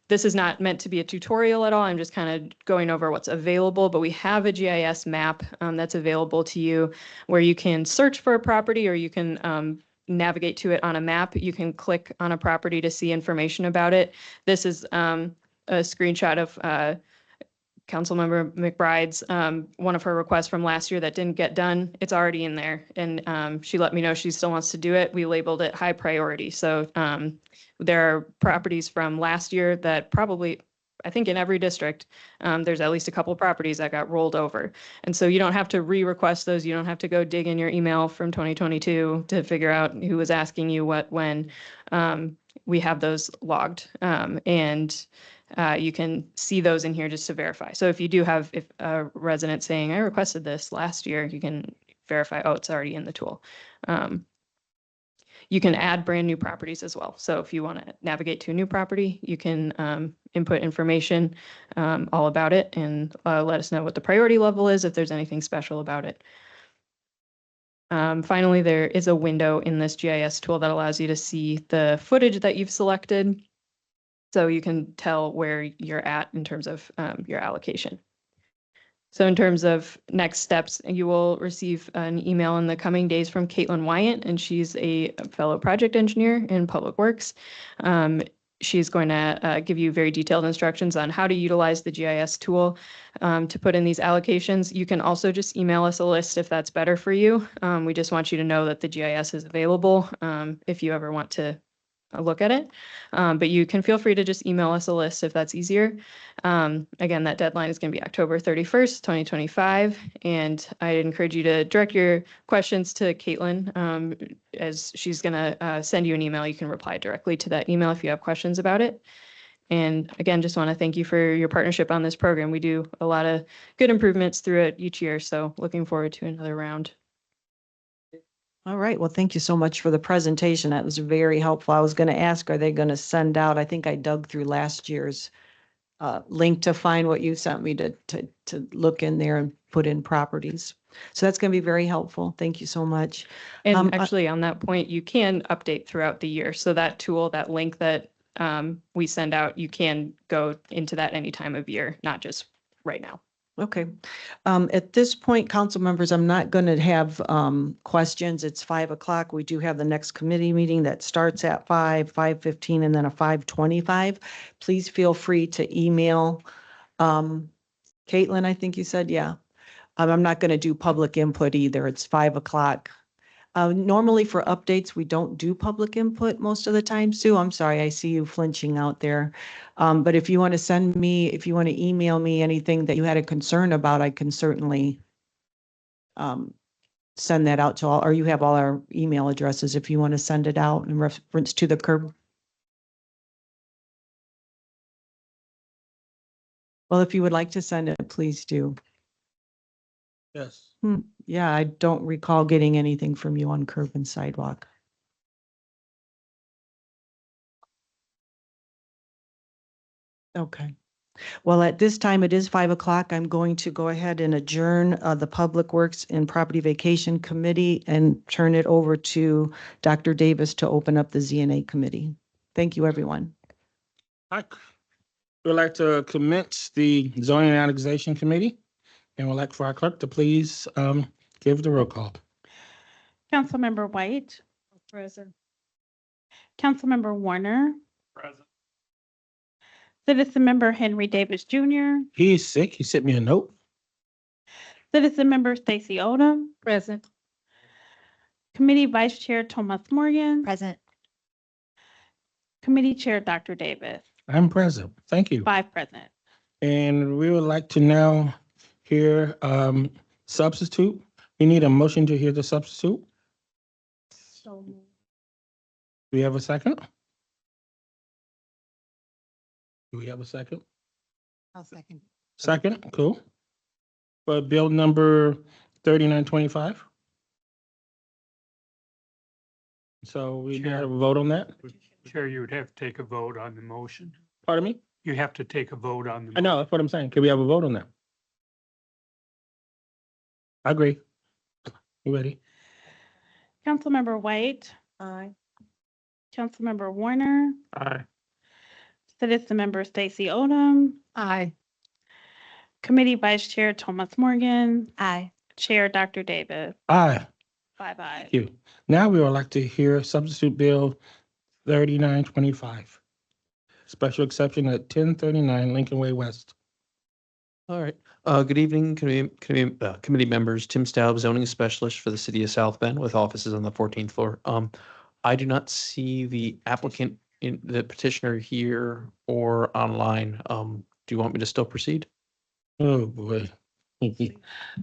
this is not meant to be a tutorial at all. I'm just kind of going over what's available, but we have a GIS map that's available to you where you can search for a property, or you can navigate to it on a map. You can click on a property to see information about it. This is a screenshot of Councilmember McBride's, one of her requests from last year that didn't get done. It's already in there, and she let me know she still wants to do it. We labeled it high priority. So there are properties from last year that probably, I think in every district, there's at least a couple properties that got rolled over. And so you don't have to re-request those. You don't have to go dig in your email from 2022 to figure out who was asking you what, when. We have those logged, and you can see those in here just to verify. So if you do have a resident saying, I requested this last year, you can verify, oh, it's already in the tool. You can add brand new properties as well. So if you want to navigate to a new property, you can input information all about it and let us know what the priority level is, if there's anything special about it. Finally, there is a window in this GIS tool that allows you to see the footage that you've selected, so you can tell where you're at in terms of your allocation. So in terms of next steps, you will receive an email in the coming days from Caitlin Wyant, and she's a fellow project engineer in Public Works. She's going to give you very detailed instructions on how to utilize the GIS tool to put in these allocations. You can also just email us a list if that's better for you. We just want you to know that the GIS is available if you ever want to look at it. But you can feel free to just email us a list if that's easier. Again, that deadline is going to be October 31st, 2025. And I encourage you to direct your questions to Caitlin as she's going to send you an email. You can reply directly to that email if you have questions about it. And again, just want to thank you for your partnership on this program. We do a lot of good improvements through it each year. So looking forward to another round. All right. Well, thank you so much for the presentation. That was very helpful. I was going to ask, are they going to send out, I think I dug through last year's link to find what you sent me to look in there and put in properties. So that's going to be very helpful. Thank you so much. And actually on that point, you can update throughout the year. So that tool, that link that we send out, you can go into that any time of year, not just right now. Okay. At this point, council members, I'm not going to have questions. It's 5 o'clock. We do have the next committee meeting that starts at 5:15, and then a 5:25. Please feel free to email Caitlin, I think you said, yeah. I'm not going to do public input either. It's 5 o'clock. Normally for updates, we don't do public input most of the time. Sue, I'm sorry, I see you flinching out there. But if you want to send me, if you want to email me anything that you had a concern about, I can certainly send that out to all, or you have all our email addresses if you want to send it out in reference to the curb. Well, if you would like to send it, please do. Yes. Yeah, I don't recall getting anything from you on curb and sidewalk. Okay. Well, at this time, it is 5 o'clock. I'm going to go ahead and adjourn the Public Works and Property Vacation Committee and turn it over to Dr. Davis to open up the ZNA Committee. Thank you, everyone. I would like to commence the zoning and annexation committee and would like for our clerk to please give the roll call. Councilmember White, Present. Councilmember Warner, Present. Citizen Member Henry Davis Jr., He is sick. He sent me a note. Citizen Member Stacy Odom, Present. Committee Vice Chair Thomas Morgan, Present. Committee Chair Dr. Davis, I'm present. Thank you. 5 present. And we would like to now hear substitute. We need a motion to hear the substitute. So moved. Do we have a second? Do we have a second? I'll second. Second, cool. For bill number 3925. So we Chair. have a vote on that. Chair, you would have to take a vote on the motion. Pardon me? You have to take a vote on the. I know, that's what I'm saying. Can we have a vote on that? I agree. You ready? Councilmember White, Aye. Councilmember Warner, Aye. Citizen Member Stacy Odom, Aye. Committee Vice Chair Thomas Morgan, Aye. Chair Dr. Davis, Aye. 5 ayes. Thank you. Now we would like to hear substitute bill 3925. Special exception at 1039 Lincoln Way West. All right. Good evening, committee members. Tim Staub, zoning specialist for the city of South Bend with offices on the 14th floor. I do not see the applicant in the petitioner here or online. Do you want me to still proceed? Oh, boy.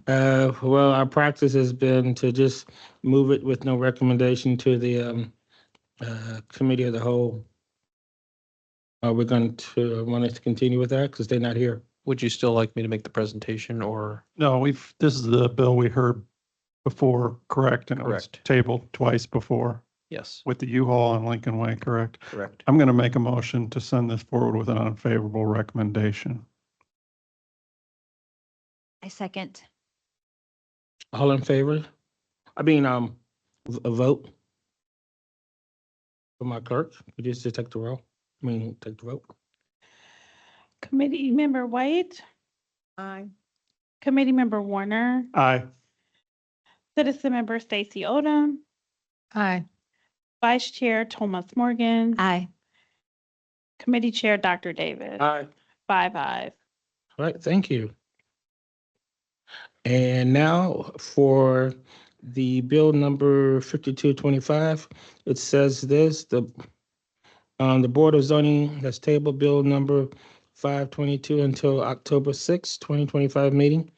Well, our practice has been to just move it with no recommendation to the committee of the whole. Are we going to want us to continue with that because they're not here? Would you still like me to make the presentation or? No, this is the bill we heard before, correct? And it was Correct. tabled twice before Yes, with the U-Haul on Lincoln Way, correct? correct. I'm going to make a motion to send this forward with an unfavorable recommendation. I second. All in favor? I mean, a vote for my clerk. You just to take the roll. I mean, take the vote. Committee Member White, Aye. Committee Member Warner, Aye. Citizen Member Stacy Odom, Aye. Vice Chair Thomas Morgan, Aye. Committee Chair Dr. Davis, Aye. 5 ayes. All right, thank you. And now for the bill number 5225, it says this, the Board of Zoning has tabled bill number 522 until October 6, 2025 meeting.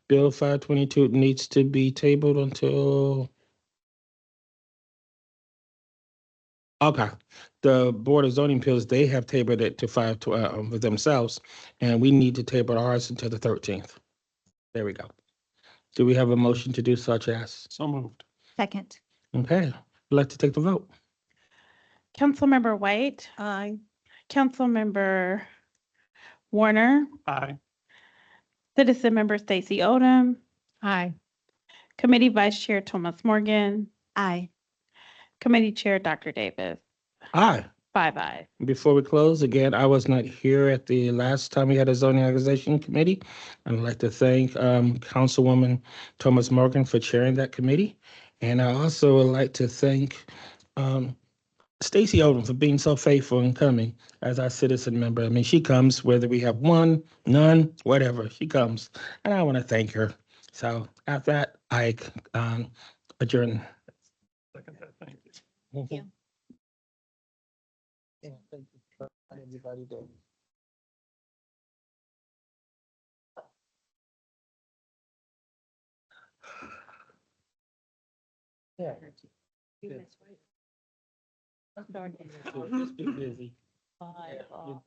Bill 522 needs to be tabled until. Okay, the Board of Zoning Appeals, they have tabled it to 512 with themselves, and we need to table ours until the 13th. There we go. Do we have a motion to do such as? So moved. Second. Okay, I'd like to take the vote. Councilmember White, Aye. Councilmember Warner, Aye. Citizen Member Stacy Odom, Aye. Committee Vice Chair Thomas Morgan, Aye. Committee Chair Dr. Davis, Aye. 5 ayes. Before we close, again, I was not here at the last time we had a zoning organization committee. I'd like to thank Councilwoman Thomas Morgan for chairing that committee. And I also would like to thank Stacy Odom for being so faithful and coming as our citizen member. I mean, she comes whether we have one, none, whatever, she comes. And I want to thank her. So after that, I adjourn. Second that, thank you. you. Yeah, thank you. Everybody did. Yeah. Just be busy. Yeah,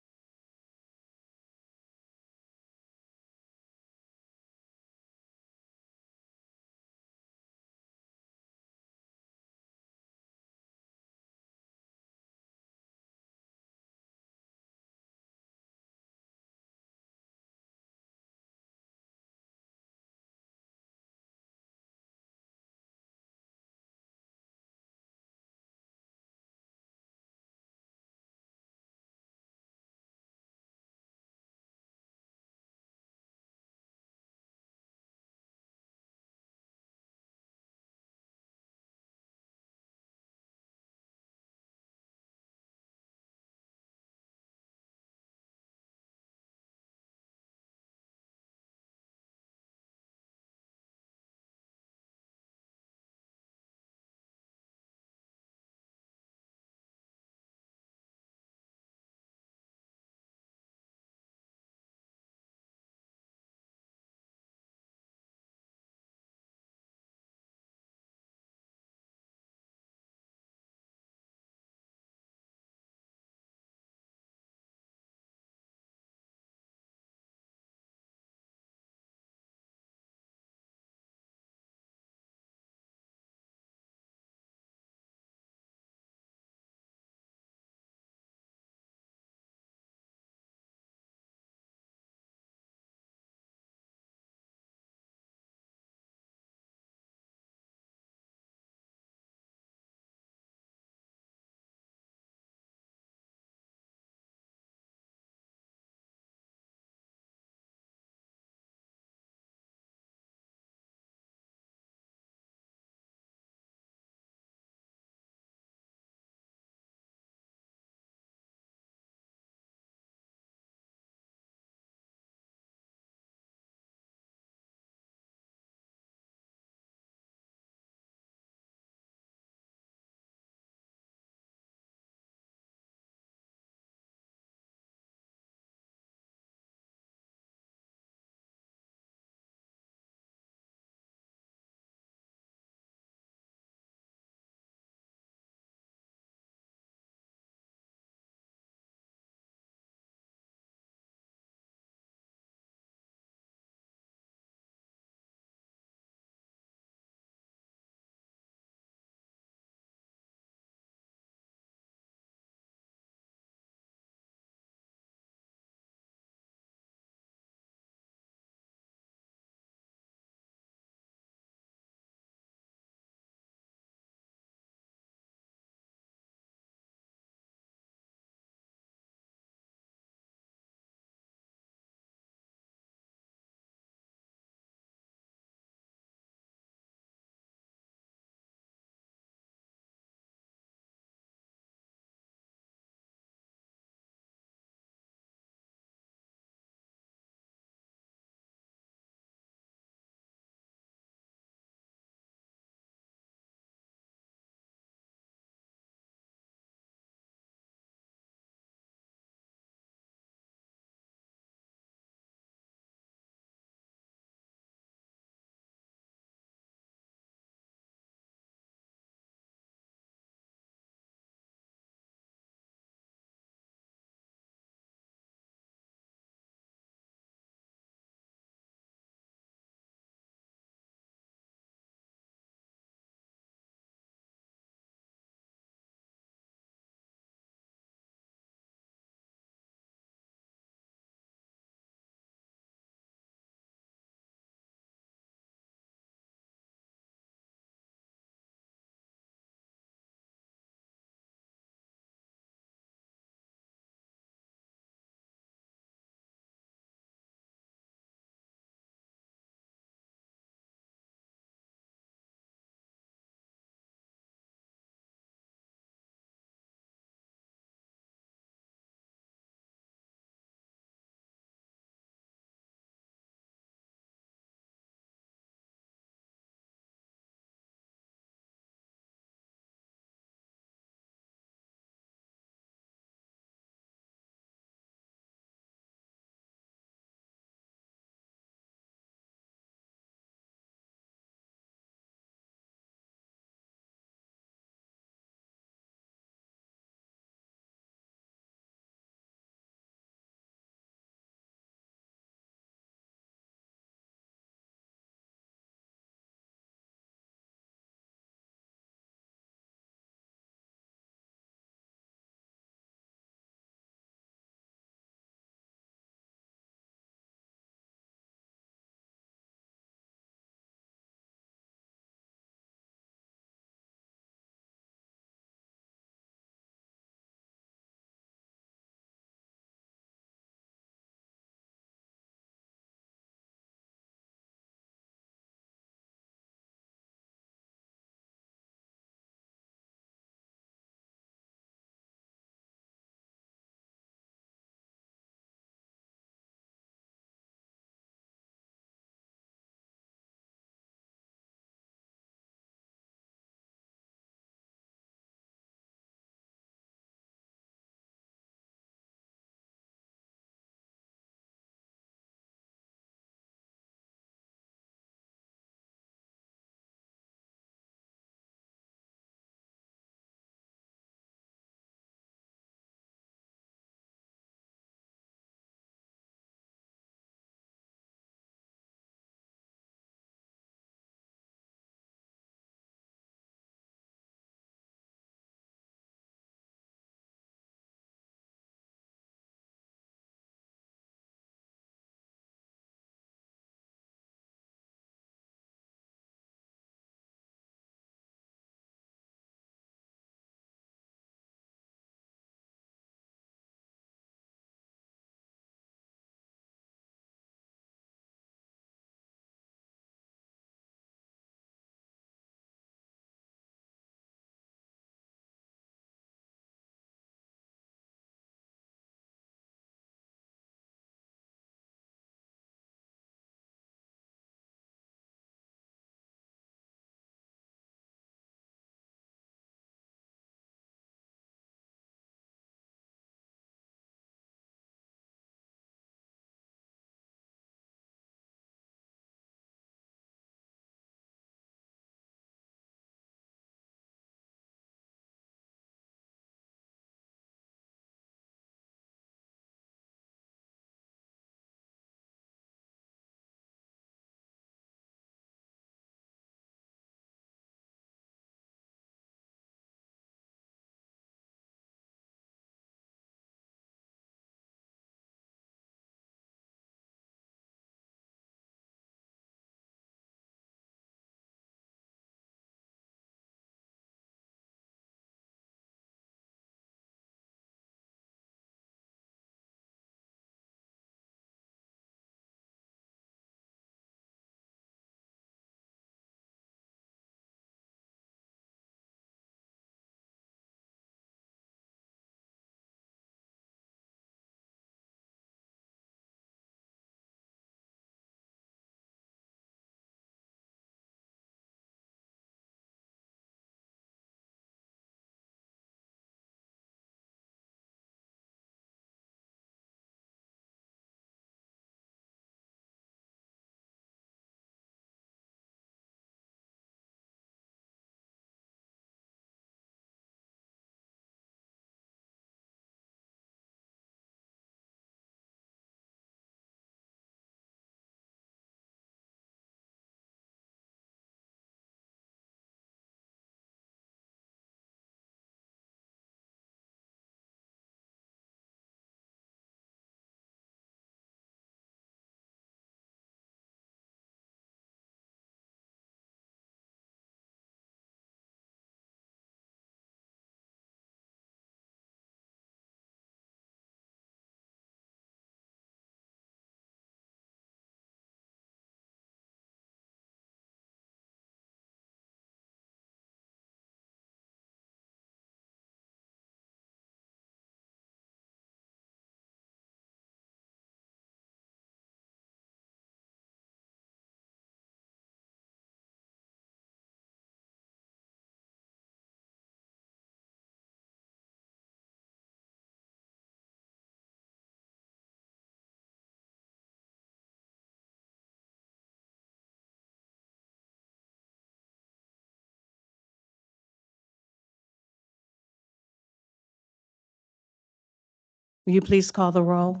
Will you please call the roll?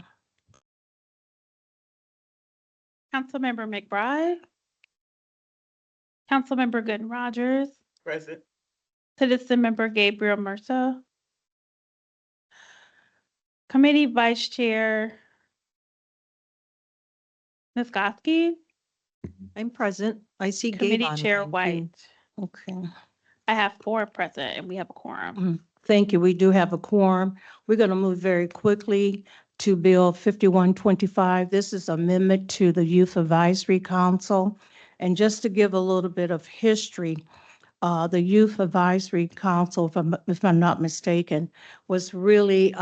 Councilmember McBride. Councilmember Gooden Rogers. Present. Citizen Member Gabriel Mursa. Committee Vice Chair Niskoski. I'm present. I see Gabe Committee online, Chair too. White. Okay. I have 4 present and we have a quorum. Thank you. We do have a quorum. We're going to move very quickly to Bill 5125. This is amendment to the Youth Advisory Council. And just to give a little bit of history, the Youth Advisory Council, if I'm not mistaken, was really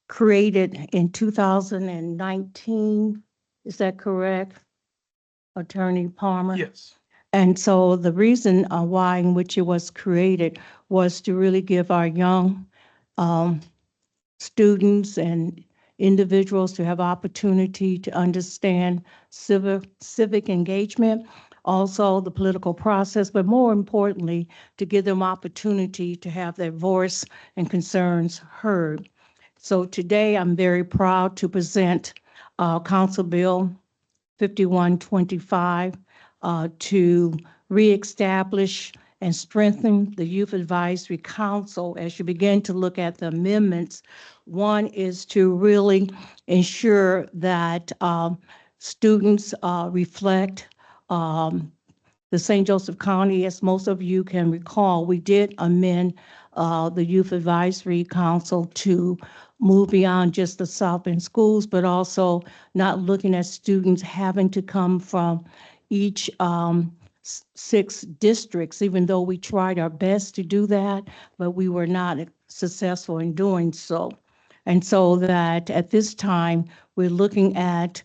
created in 2019. Is that correct, Attorney Palmer? Yes. And so the reason why in which it was created was to really give our young students and individuals to have opportunity to understand civic engagement, also the political process, but more importantly, to give them opportunity to have their voice and concerns heard. So today, I'm very proud to present Council Bill 5125 to reestablish and strengthen the Youth Advisory Council. As you begin to look at the amendments, one is to really ensure that students reflect the St. Joseph County. As most of you can recall, we did amend the Youth Advisory Council to move beyond just the South Bend schools, but also not looking at students having to come from each 6 districts, even though we tried our best to do that, but we were not successful in doing so. And so that at this time, we're looking at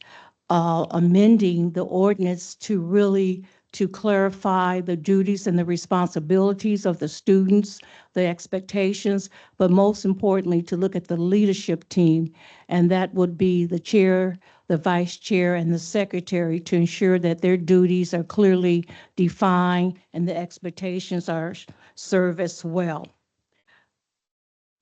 amending the ordinance to really to clarify the duties and the responsibilities of the students, the expectations, but most importantly, to look at the leadership team. And that would be the chair, the vice chair, and the secretary to ensure that their duties are clearly defined and the expectations are served as well.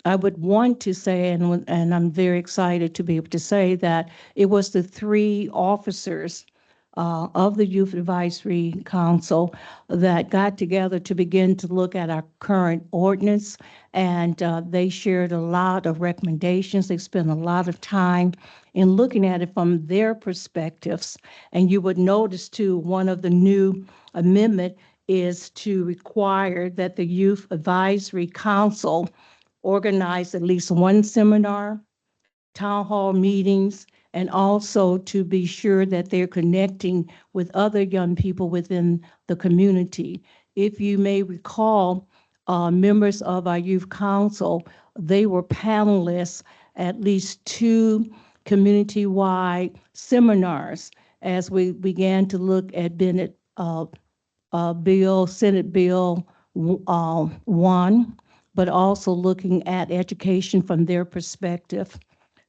I would want to say, and I'm very excited to be able to say that it was the 3 officers of the Youth Advisory Council that got together to begin to look at our current ordinance. And they shared a lot of recommendations. They spent a lot of time in looking at it from their perspectives. And you would notice too, one of the new amendment is to require that the Youth Advisory Council organize at least 1 seminar, town hall meetings, and also to be sure that they're connecting with other young people within the community. If you may recall, members of our youth council, they were panelists at least 2 community-wide seminars as we began to look at Senate Bill 1, but also looking at education from their perspective.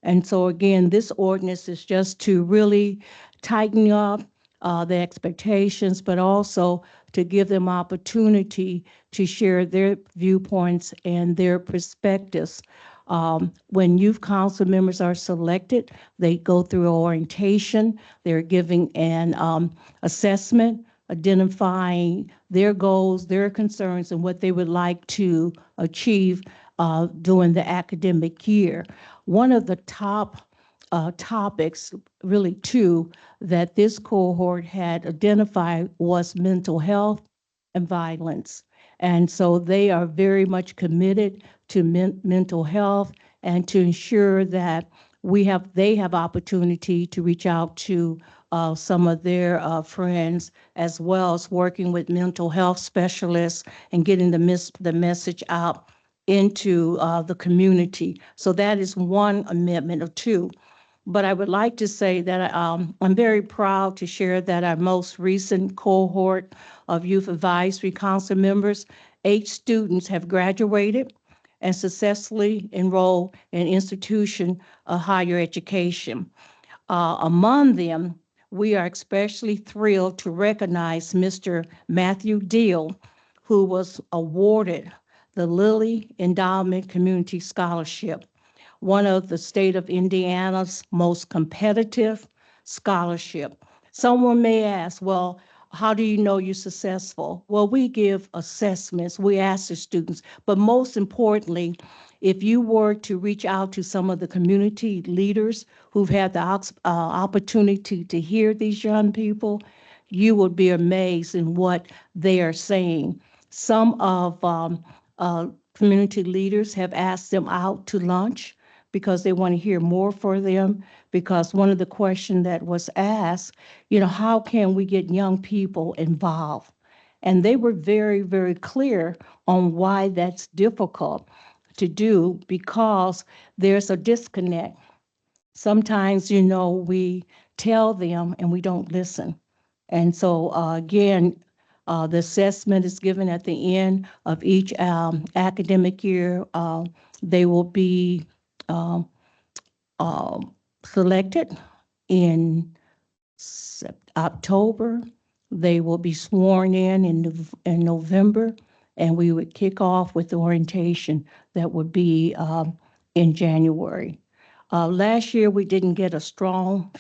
And so again, this ordinance is just to really tighten up the expectations, but also to give them opportunity to share their viewpoints and their perspectives. When youth council members are selected, they go through orientation. They're giving an assessment, identifying their goals, their concerns, and what they would like to achieve during the academic year. One of the top topics, really 2, that this cohort had identified was mental health and violence. And so they are very much committed to mental health and to ensure that they have opportunity to reach out to some of their friends, as well as working with mental health specialists and getting the message out into the community. So that is one amendment of 2. But I would like to say that I'm very proud to share that our most recent cohort of Youth Advisory Council members, 8 students have graduated and successfully enrolled in institution of higher education. Among them, we are especially thrilled to recognize Mr. Matthew Deal, who was awarded the Lilly Endowment Community Scholarship. one of the state of Indiana's most competitive scholarship. Someone may ask, well, how do you know you're successful? Well, we give assessments, we ask the students, but most importantly, if you were to reach out to some of the community leaders who've had the opportunity to hear these young people, you would be amazed in what they are saying. Some of community leaders have asked them out to lunch because they want to hear more for them. Because one of the questions that was asked, how can we get young people involved? And they were very, very clear on why that's difficult to do, because there's a disconnect. Sometimes, we tell them and we don't listen. And so again, the assessment is given at the end of each academic year. They will be selected in October. They will be sworn in November, and we would kick off with the orientation that would be in January. Last year, we didn't get a strong,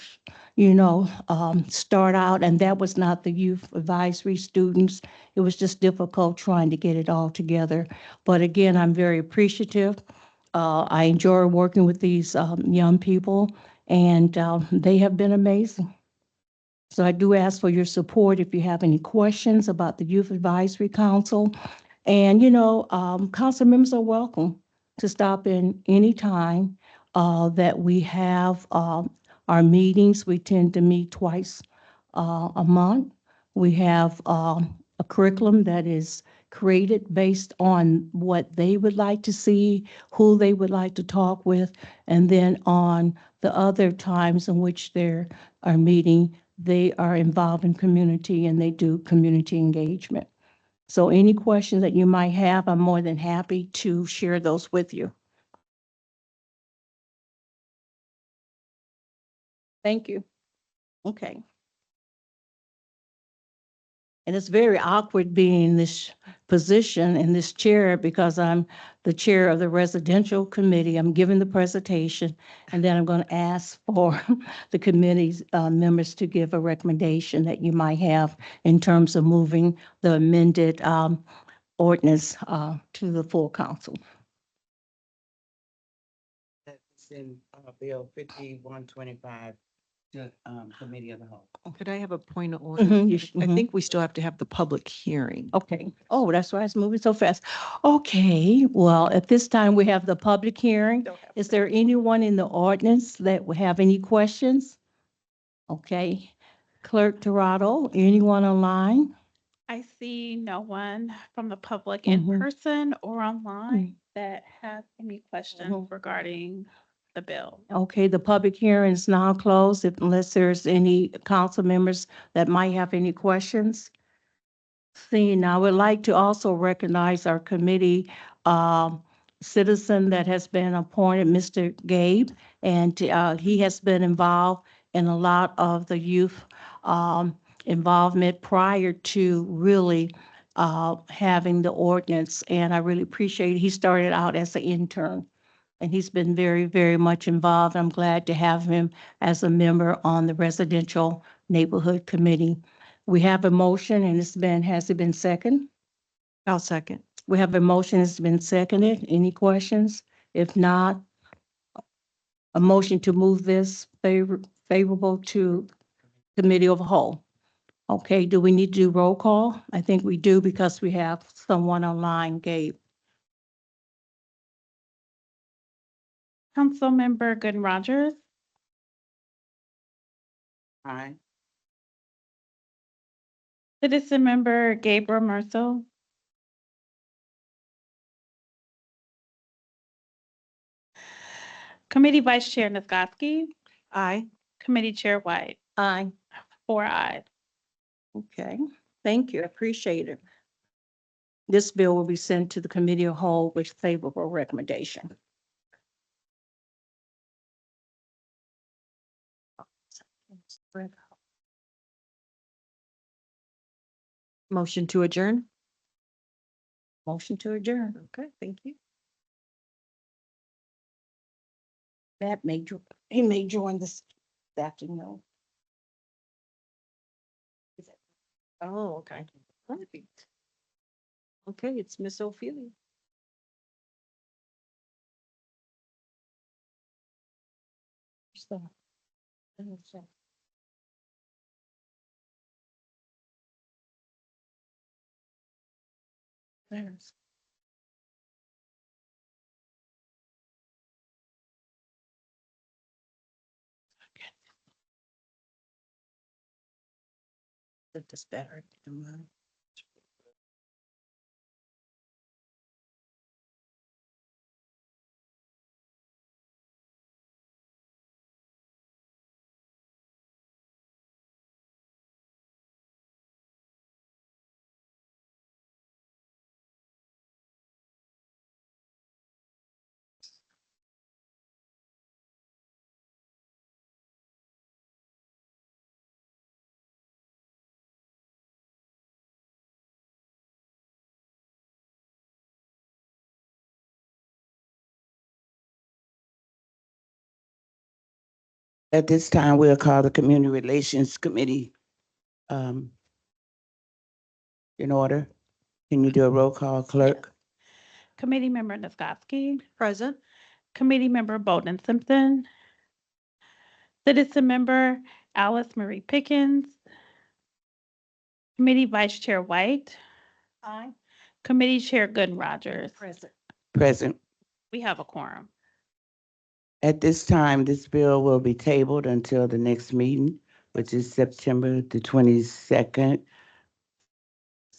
start out, and that was not the youth advisory students. It was just difficult trying to get it all together. But again, I'm very appreciative. I enjoy working with these young people, and they have been amazing. So I do ask for your support if you have any questions about the Youth Advisory Council. And, council members are welcome to stop in anytime that we have our meetings. We tend to meet twice a month. We have a curriculum that is created based on what they would like to see, who they would like to talk with, and then on the other times in which they are meeting, they are involved in community and they do community engagement. So any questions that you might have, I'm more than happy to share those with you. Thank you. Okay. And it's very awkward being in this position, in this chair, because I'm the chair of the residential committee. I'm giving the presentation, and then I'm going to ask for the committee's members to give a recommendation that you might have in terms of moving the amended ordinance to the full council. That's in Bill 5125, to Committee of the Whole. Could I have a point of order? I think we still have to have the public hearing. Okay. Oh, that's why it's moving so fast. Okay, well, at this time, we have the public hearing. Is there anyone in the ordinance that would have any questions? Okay. Clerk Dorado, anyone online? I see no one from the public in person or online that has any questions regarding the bill. Okay, the public hearing is now closed unless there's any council members that might have any questions. Seeing, I would like to also recognize our committee citizen that has been appointed, Mr. Gabe, and he has been involved in a lot of the youth involvement prior to really having the ordinance, and I really appreciate it. He started out as an intern, and he's been very, very much involved. I'm glad to have him as a member on the Residential Neighborhood Committee. We have a motion, and has it been second? I'll second. We have a motion, it's been seconded. Any questions? If not, a motion to move this favorable to Committee of the Whole. Okay, do we need to do roll call? I think we do because we have someone online, Gabe. Councilmember Gooden Rogers, Aye. Citizen Member Gabriel Merso, Committee Vice Chair Nisgowsky, Aye. Committee Chair White, Aye. 4 ayes. Okay, thank you, appreciate it. This bill will be sent to the Committee of Whole with favorable recommendation. Motion to adjourn? Motion to adjourn. Okay, thank you. Matt he may join this afternoon. Oh, okay. Perfect. Okay, it's Miss Ophelia. There's. This better than mine. At this time, we'll call the Community Relations Committee in order. Can you do a roll call, clerk? Committee Member Nisgowsky, Present. Committee Member Bolden Simpson, Citizen Member Alice Marie Pickens, Committee Vice Chair White, Aye. Committee Chair Gooden Rogers. Present. Present. We have a quorum. At this time, this bill will be tabled until the next meeting, which is September the 22nd.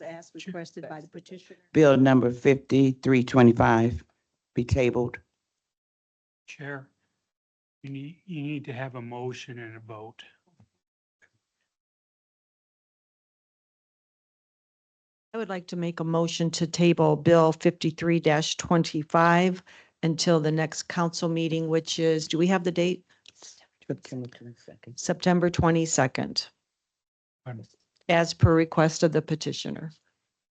As requested by the petitioner. Bill number 5325 be tabled. Chair, you need to have a motion and a vote. I would like to make a motion to table Bill 53-25 until the next council meeting, which is, do we have the date? September 22nd. September 22nd, as per request of the petitioner.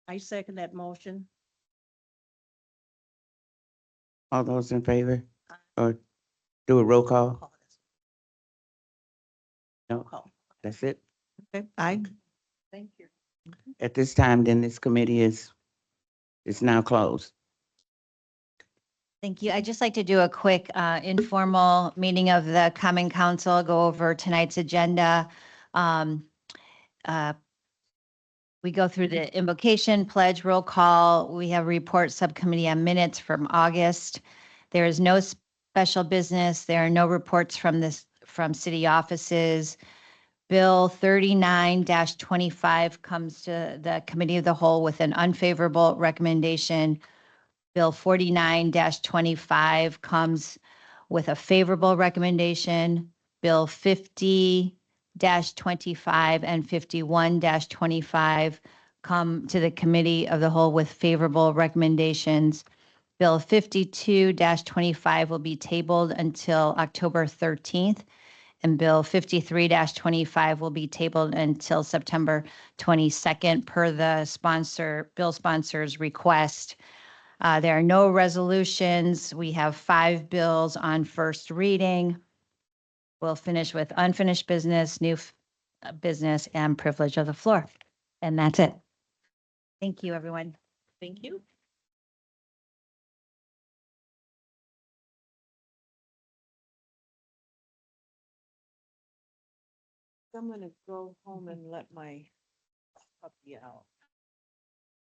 I second that motion. All those in favor? Or do a roll call? No, that's it. Okay, aye. Thank you. At this time, then this committee is now closed. Thank you. I'd just like to do a quick informal meeting of the Common Council, go over tonight's agenda. We go through the invocation, pledge, roll call. We have report subcommittee on minutes from August. There is no special business. There are no reports from city offices. Bill 39-25 comes to the committee of the whole with an unfavorable recommendation. Bill 49-25 comes with a favorable recommendation. Bill 50-25 and 51-25 come to the committee of the whole with favorable recommendations. Bill 52-25 will be tabled until October 13th, and Bill 53-25 will be tabled until September 22nd per the bill sponsor's request. There are no resolutions. We have 5 bills on first reading. We'll finish with unfinished business, new business, and privilege of the floor. And that's it. Thank you, everyone. Thank you. I'm gonna go home and let my puppy out.